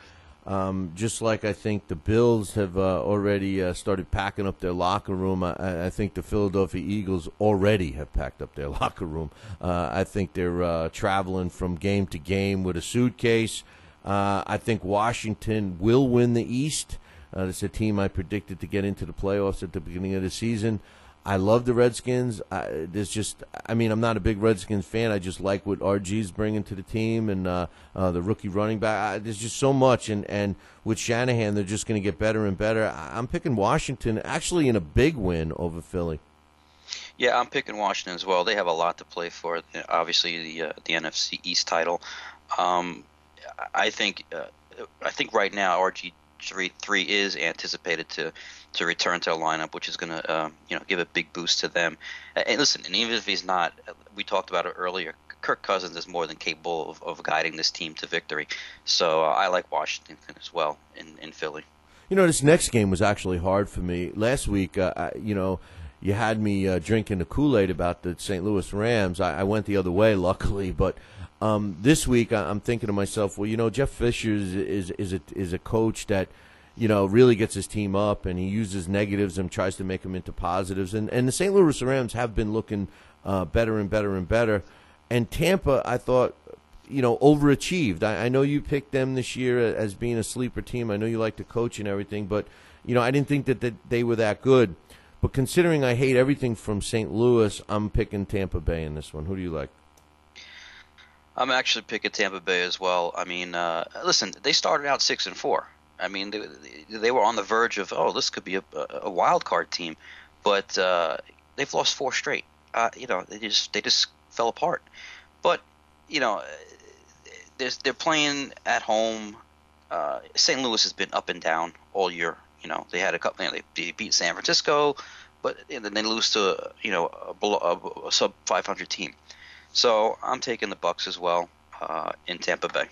Just like I think the Bills have already started packing up their locker room, I think the Philadelphia Eagles already have packed up their locker room. I think they're traveling from game to game with a suitcase. I think Washington will win the East. It's a team I predicted to get into the playoffs at the beginning of the season. I love the Redskins. I'm not a big Redskins fan. I just like what RG's bringing to the team and the rookie running back. There's just so much, and with Shanahan, they're just going to get better and better. I'm picking Washington, actually in a big win over Philly. Yeah, I'm picking Washington as well. They have a lot to play for. Obviously, the NFC East title. I think right now RG3 is anticipated to return to a lineup, which is going to give a big boost to them. And listen, and even if he's not, we talked about it earlier, Kirk Cousins is more than capable of guiding this team to victory. So I like Washington as well in Philly. This next game was actually hard for me. Last week, you had me drinking the Kool-Aid about the St. Louis Rams. I went the other way, luckily, but this week I'm thinking to myself, well, Jeff Fisher is a coach that really gets his team up, and he uses negatives and tries to make them into positives. And the St. Louis Rams have been looking better and better and better. And Tampa, I thought, overachieved. I know you picked them this year as being a sleeper team. I know you like the coach and everything, but I didn't think that they were that good. But considering I hate everything from St. Louis, I'm picking Tampa Bay in this one. Who do you like? I'm actually picking Tampa Bay as well. I mean, listen, they started out 6-4. I mean, they were on the verge of, this could be a wild card team, but they've lost 4 straight. They just fell apart. But they're playing at home. St. Louis has been up and down all year. They had a couple. They beat San Francisco, but then they lose to a sub 500 team. So I'm taking the Bucks as well in Tampa Bay.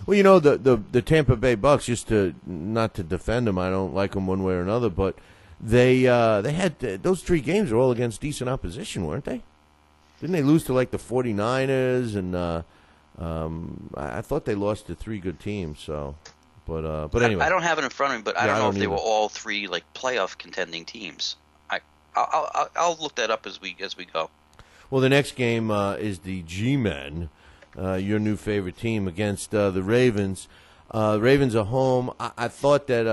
Well, the Tampa Bay Bucks, just not to defend them, I don't like them one way or another, but they had those 3 games were all against decent opposition, weren't they? Didn't they lose to like the 49ers and I thought they lost to 3 good teams. So, but anyway, I don't have it in front of me, but I don't know if they either. were all 3 like playoff contending teams. I'll look that up as we go. Well, the next game is the G-Men, your new favorite team, against the Ravens. Ravens are home. I thought that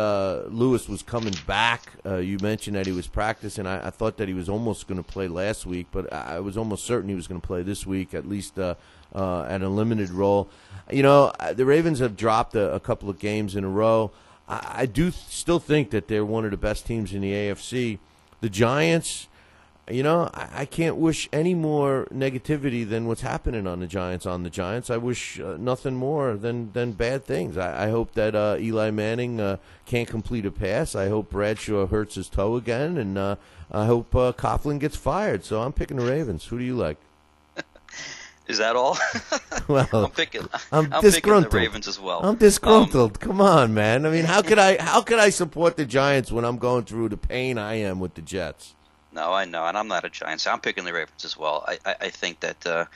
Lewis was coming back. You mentioned that he was practicing. I thought that he was almost going to play last week, but I was almost certain he was going to play this week, at least at a limited role. The Ravens have dropped a couple of games in a row. I do still think that they're one of the best teams in the AFC. The Giants, I can't wish any more negativity than what's happening on the Giants. I wish nothing more than bad things. I hope that Eli Manning can't complete a pass. I hope Bradshaw hurts his toe again, and I hope Coughlin gets fired. So I'm picking the Ravens. Who do you like? Is that all? Well, I'm picking disgruntled. the Ravens as well. I'm disgruntled. Come on, man. I mean, how could I support the Giants when I'm going through the pain I am with the Jets? No, I know, and I'm not a Giants. I'm picking the Ravens as well. I think that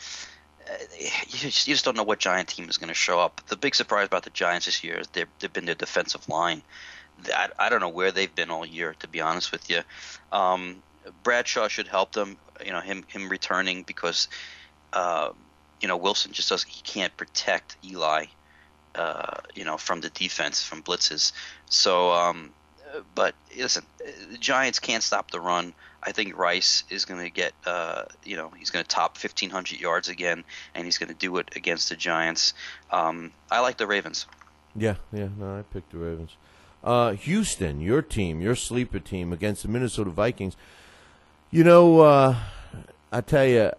you just don't know what Giant team is going to show up. The big surprise about the Giants this year is they've been their defensive line. I don't know where they've been all year, to be honest with you. Bradshaw should help them. Him returning because Wilson he can't protect Eli. From the defense, from blitzes. So, but listen, the Giants can't stop the run. I think Rice is going to get, he's going to top 1,500 yards again, and he's going to do it against the Giants. I like the Ravens. Yeah, no, I picked the Ravens. Houston, your team, your sleeper team against the Minnesota Vikings. I tell you,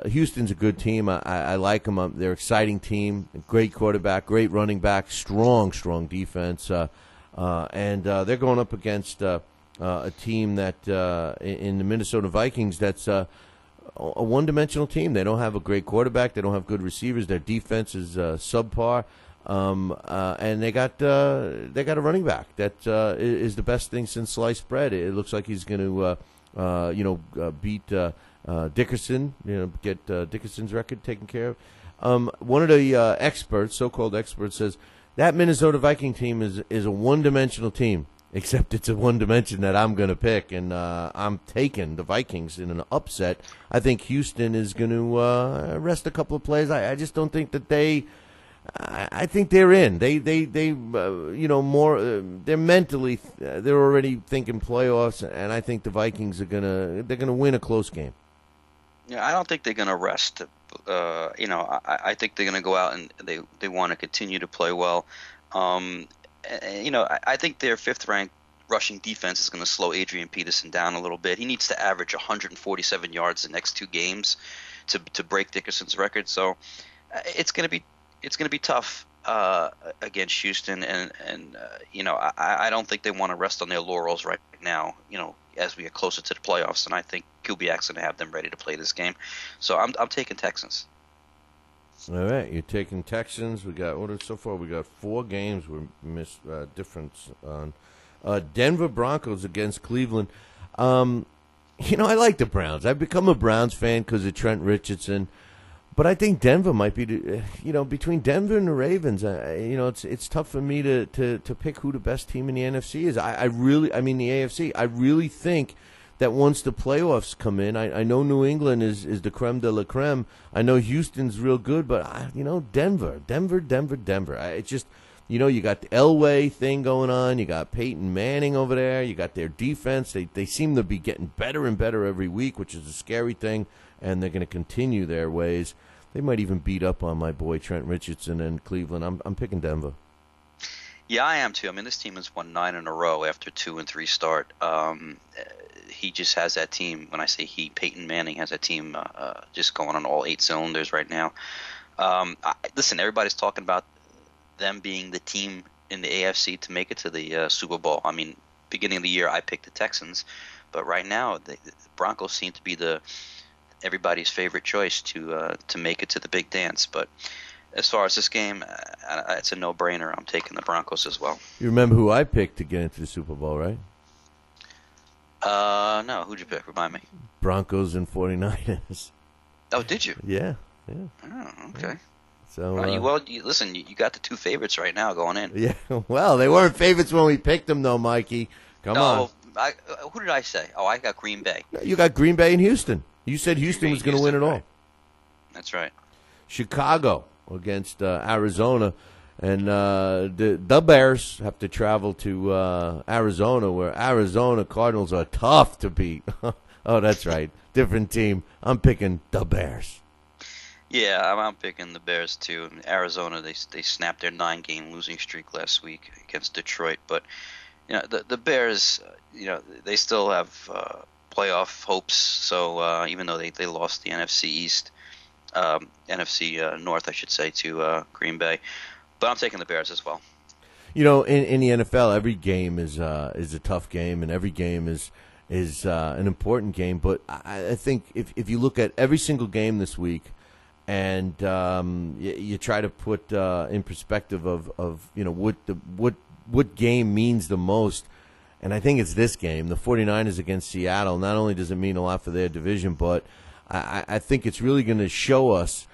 Houston's a good team. I like them. They're an exciting team. Great quarterback, great running back, strong defense. And they're going up against a team that in the Minnesota Vikings that's a one-dimensional team. They don't have a great quarterback. They don't have good receivers. Their defense is subpar. And they got a running back that is the best thing since sliced bread. It looks like he's going to beat Dickerson, get Dickerson's record taken care of. One of the experts, so-called experts, says that Minnesota Viking team is a one-dimensional team, except it's a one dimension that I'm going to pick, and I'm taking the Vikings in an upset. I think Houston is going to rest a couple of players. I just don't think that they. I think they're in. They more. They're mentally. They're already thinking playoffs, and I think the Vikings they're gonna win a close game. Yeah, I don't think they're going to rest. I think they're going to go out and they want to continue to play well. I think their fifth-ranked rushing defense is going to slow Adrian Peterson down a little bit. He needs to average 147 yards the next 2 games to break Dickerson's record. So it's going to be tough against Houston, and I don't think they want to rest on their laurels right now. As we get closer to the playoffs, and I think Kubiak's going to have them ready to play this game. So I'm taking Texans. All right, you're taking Texans. We got so far. We got 4 games we missed difference on. Denver Broncos against Cleveland. I like the Browns. I've become a Browns fan because of Trent Richardson. But I think Denver might be, between Denver and the Ravens, it's tough for me to pick who the best team in the NFC is. The AFC. I really think that once the playoffs come in, I know New England is the creme de la creme. I know Houston's real good, but Denver. It's just, you got the Elway thing going on. You got Peyton Manning over there. You got their defense. They seem to be getting better and better every week, which is a scary thing. And they're going to continue their ways. They might even beat up on my boy Trent Richardson and Cleveland. I'm picking Denver. Yeah, I am too. I mean, this team has won 9 in a row after 2-3 start. He just has that team. When I say he, Peyton Manning has that team just going on all 8 cylinders right now. Listen, everybody's talking about them being the team in the AFC to make it to the Super Bowl. I mean, beginning of the year, I picked the Texans, but right now the Broncos seem to be everybody's favorite choice to make it to the big dance. But as far as this game, it's a no-brainer. I'm taking the Broncos as well. You remember who I picked to get into the Super Bowl, right? No. Who'd you pick? Remind me. Broncos and 49ers. Oh, did you? Yeah. Oh, okay. So listen, you got the 2 favorites right now going in. Yeah. Well, they weren't favorites when we picked them, though, Mikey. Come on. Who did I say? Oh, I got Green Bay. You got Green Bay and Houston. You said Houston was going to win it all. Right. That's right. Chicago against Arizona, and the Bears have to travel to Arizona, where Arizona Cardinals are tough to beat. Oh, that's right. Different team. I'm picking the Bears. Yeah, I'm picking the Bears too. Arizona, they snapped their 9-game losing streak last week against Detroit, but the Bears, they still have playoff hopes. So even though they lost the NFC East, NFC North, I should say, to Green Bay, but I'm taking the Bears as well. In the NFL, every game is a tough game, and every game is an important game. But I think if you look at every single game this week, and you try to put in perspective of what game means the most. And I think it's this game, the 49ers against Seattle. Not only does it mean a lot for their division, but I think it's really going to show us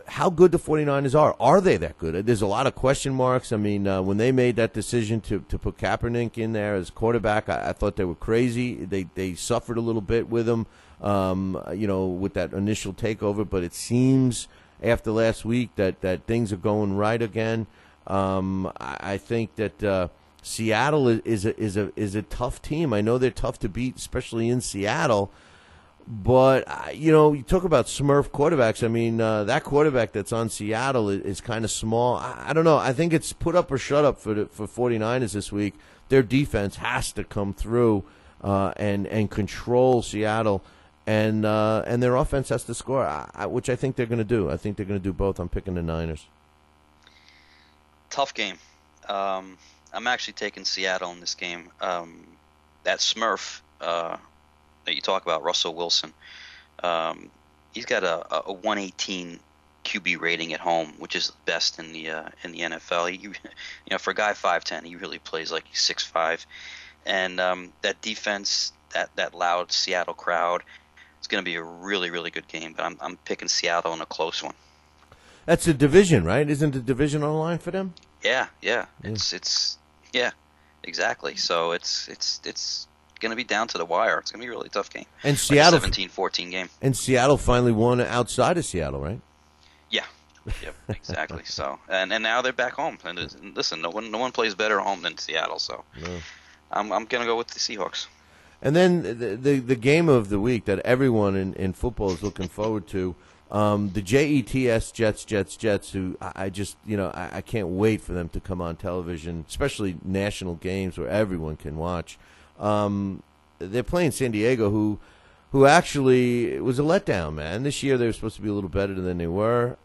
how good the 49ers are. Are they that good? There's a lot of question marks. I mean, when they made that decision to put Kaepernick in there as quarterback, I thought they were crazy. They suffered a little bit with him, with that initial takeover. But it seems after last week that things are going right again. I think that Seattle is a tough team. I know they're tough to beat, especially in Seattle. But, you talk about Smurf quarterbacks. I mean, that quarterback that's on Seattle is kind of small. I don't know. I think it's put up or shut up for 49ers this week. Their defense has to come through and control Seattle, and their offense has to score, which I think they're going to do. I think they're going to do both. I'm picking the Niners. Tough game. I'm actually taking Seattle in this game. That Smurf that you talk about, Russell Wilson, he's got a 118 QB rating at home, which is the best in the NFL. He, for a guy 5'10", he really plays like he's 6'5", and that defense, that loud Seattle crowd, it's going to be a really, really good game. But I'm picking Seattle in a close one. That's a division, right? Isn't the division on the line for them? Yeah. It's exactly. So it's going to be down to the wire. It's going to be a really tough game. And Seattle, like a 17-14 game. And Seattle finally won outside of Seattle, right? Yeah. Yep, exactly. So and now they're back home. And listen, no one plays better at home than Seattle. So No. I'm going to go with the Seahawks. And then the game of the week that everyone in football is looking forward to, the Jets, who I just, I can't wait for them to come on television, especially national games where everyone can watch. They're playing San Diego, who actually it was a letdown, man. This year they were supposed to be a little better than they were.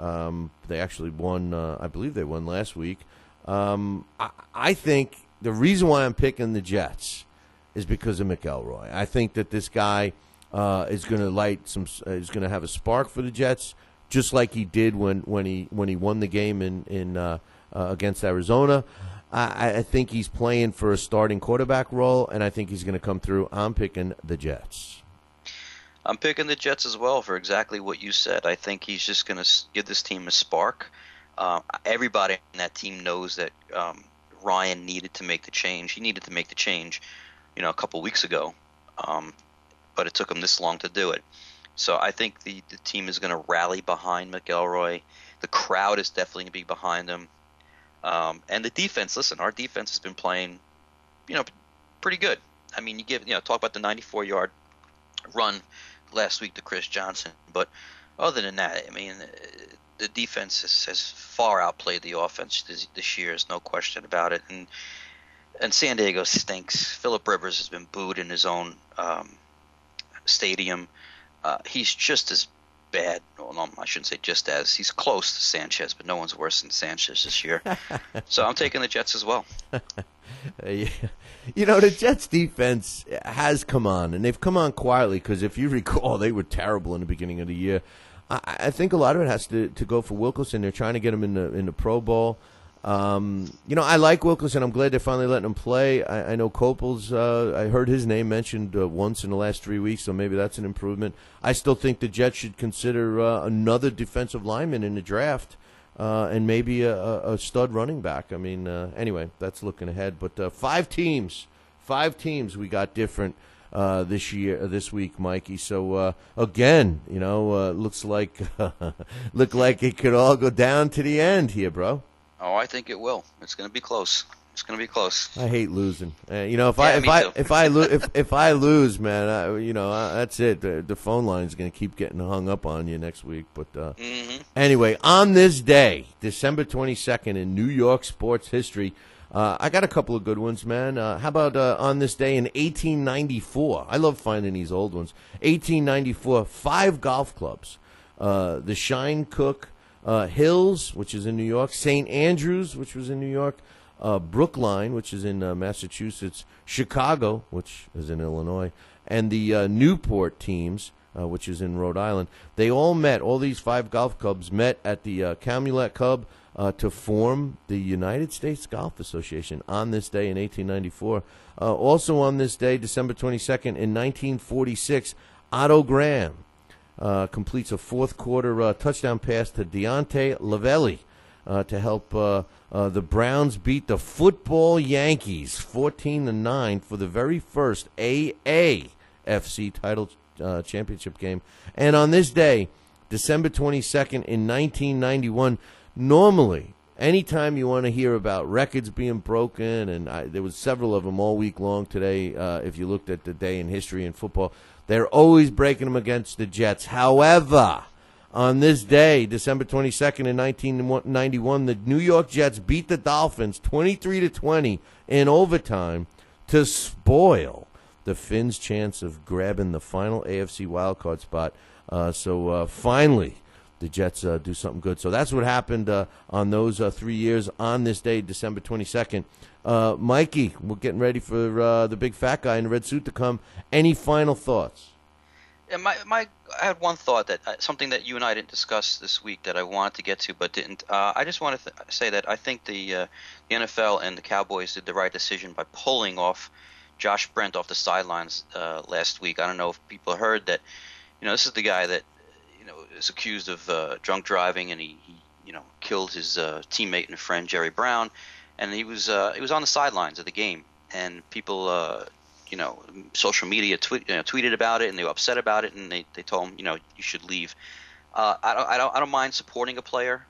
They actually won, I believe they won last week. I think the reason why I'm picking the Jets is because of McElroy. I think that this guy is going to is going to have a spark for the Jets, just like he did when he won the game in against Arizona. I think he's playing for a starting quarterback role, and I think he's going to come through. I'm picking the Jets. I'm picking the Jets as well for exactly what you said. I think he's just going to give this team a spark. Everybody on that team knows that Ryan needed to make the change. He needed to make the change, a couple weeks ago, but it took him this long to do it. So I think the team is going to rally behind McElroy. The crowd is definitely going to be behind him. And the defense, listen, our defense has been playing, pretty good. I mean, talk about the 94-yard run last week to Chris Johnson. But other than that, I mean, the defense has far outplayed the offense this year. There's no question about it. And San Diego stinks. Phillip Rivers has been booed in his own stadium. He's just as bad. Well, no, I shouldn't say just as. He's close to Sanchez, but no one's worse than Sanchez this year. So I'm taking the Jets as well. The Jets defense has come on, and they've come on quietly because if you recall, they were terrible in the beginning of the year. I think a lot of it has to go for Wilkerson. They're trying to get him in the Pro Bowl. I like Wilkerson. I'm glad they're finally letting him play. I know Copels, I heard his name mentioned once in the last 3 weeks, so maybe that's an improvement. I still think the Jets should consider another defensive lineman in the draft and maybe a stud running back. I mean, anyway, that's looking ahead. But five teams we got different this week, Mikey. So again, looks like it could all go down to the end here, bro. Oh, I think it will. It's going to be close. I hate losing. If I lose, man, that's it. The phone line is going to keep getting hung up on you next week. But anyway, on this day, December 22nd in New York sports history, I got a couple of good ones, man. How about on this day in 1894? I love finding these old ones. 1894, 5 golf clubs. The Shine Cook Hills, which is in New York, St. Andrews, which was in New York, Brookline, which is in Massachusetts, Chicago, which is in Illinois, and the Newport teams, which is in Rhode Island. They all these 5 golf clubs met at the Calumet Club to form the United States Golf Association on this day in 1894. Also on this day, December 22nd, in 1946, Otto Graham completes a fourth-quarter touchdown pass to Deontay Lavelli to help the Browns beat the football Yankees 14-9 for the very first AAFC title championship game. And on this day, December 22nd in 1991, normally, anytime you want to hear about records being broken, and there was several of them all week long today, if you looked at the day in history in football, they're always breaking them against the Jets. However, on this day, December 22nd in 1991, the New York Jets beat the Dolphins 23-20 in overtime to spoil the Finns' chance of grabbing the final AFC wildcard spot. So finally, the Jets do something good. So that's what happened on those 3 years on this day, December 22nd. Mikey, we're getting ready for the big fat guy in the red suit to come. Any final thoughts? Yeah, I had one thought that something that you and I didn't discuss this week that I wanted to get to but didn't. I just want to say that I think the NFL and the Cowboys did the right decision by pulling off Josh Brent off the sidelines last week. I don't know if people heard that. This is the guy that is accused of drunk driving, and he killed his teammate and friend Jerry Brown, and he was on the sidelines of the game, and people social media tweeted about it, and they were upset about it, and they told him you should leave. I don't mind supporting a player.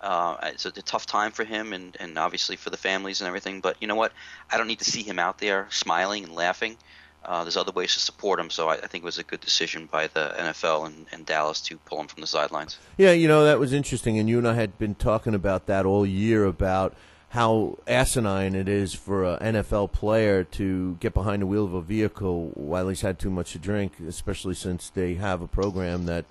It's a tough time for him and obviously for the families and everything, but you know what? I don't need to see him out there smiling and laughing. There's other ways to support him, so I think it was a good decision by the NFL and Dallas to pull him from the sidelines. Yeah, that was interesting, and you and I had been talking about that all year, about how asinine it is for an NFL player to get behind the wheel of a vehicle while he's had too much to drink, especially since they have a program that,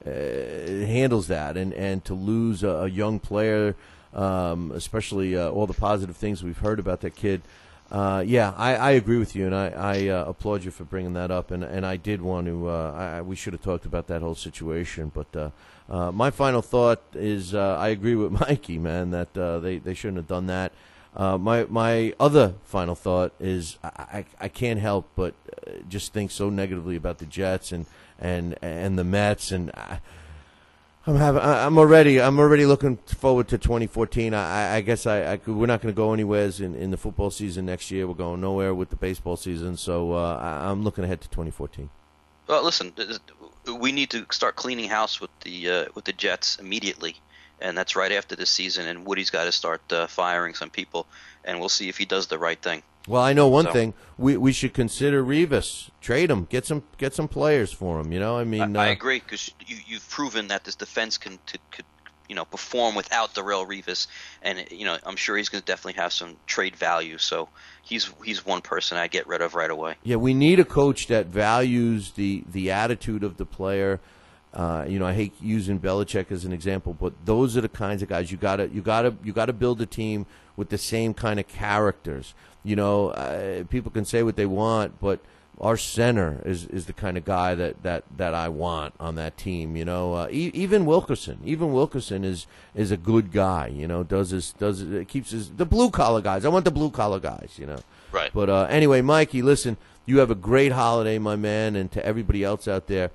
handles that. And to lose a young player, especially all the positive things we've heard about that kid, I agree with you, and I applaud you for bringing that up. And I did want to. We should have talked about that whole situation. But my final thought is, I agree with Mikey, man, that they shouldn't have done that. My other final thought is, I can't help but just think so negatively about the Jets and the Mets, and I'm already looking forward to 2014. I guess we're not going to go anywhere in the football season next year. We're going nowhere with the baseball season, so I'm looking ahead to 2014. Well, listen, we need to start cleaning house with the Jets immediately, and that's right after this season. And Woody's got to start firing some people, and we'll see if he does the right thing. Well, I know one thing. We should consider Revis. Trade him. Get some players for him. I agree, because you've proven that this defense could perform without Darrelle Revis, and I'm sure he's going to definitely have some trade value. So he's one person I get rid of right away. Yeah, we need a coach that values the attitude of the player. I hate using Belichick as an example, but those are the kinds of guys you gotta build a team with the same kind of characters. People can say what they want, but our center is the kind of guy that I want on that team. Even Wilkerson is a good guy. Keeps the blue collar guys. I want the blue collar guys. Right. But anyway, Mikey, listen, you have a great holiday, my man, and to everybody else out there,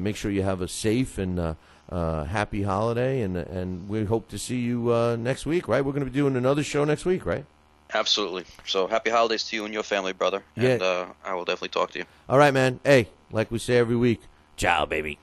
make sure you have a safe and happy holiday, and we hope to see you next week. Right? We're going to be doing another show next week, right? Absolutely. So happy holidays to you and your family, brother. Yeah. And I will definitely talk to you. All right, man. Hey, like we say every week, ciao, baby.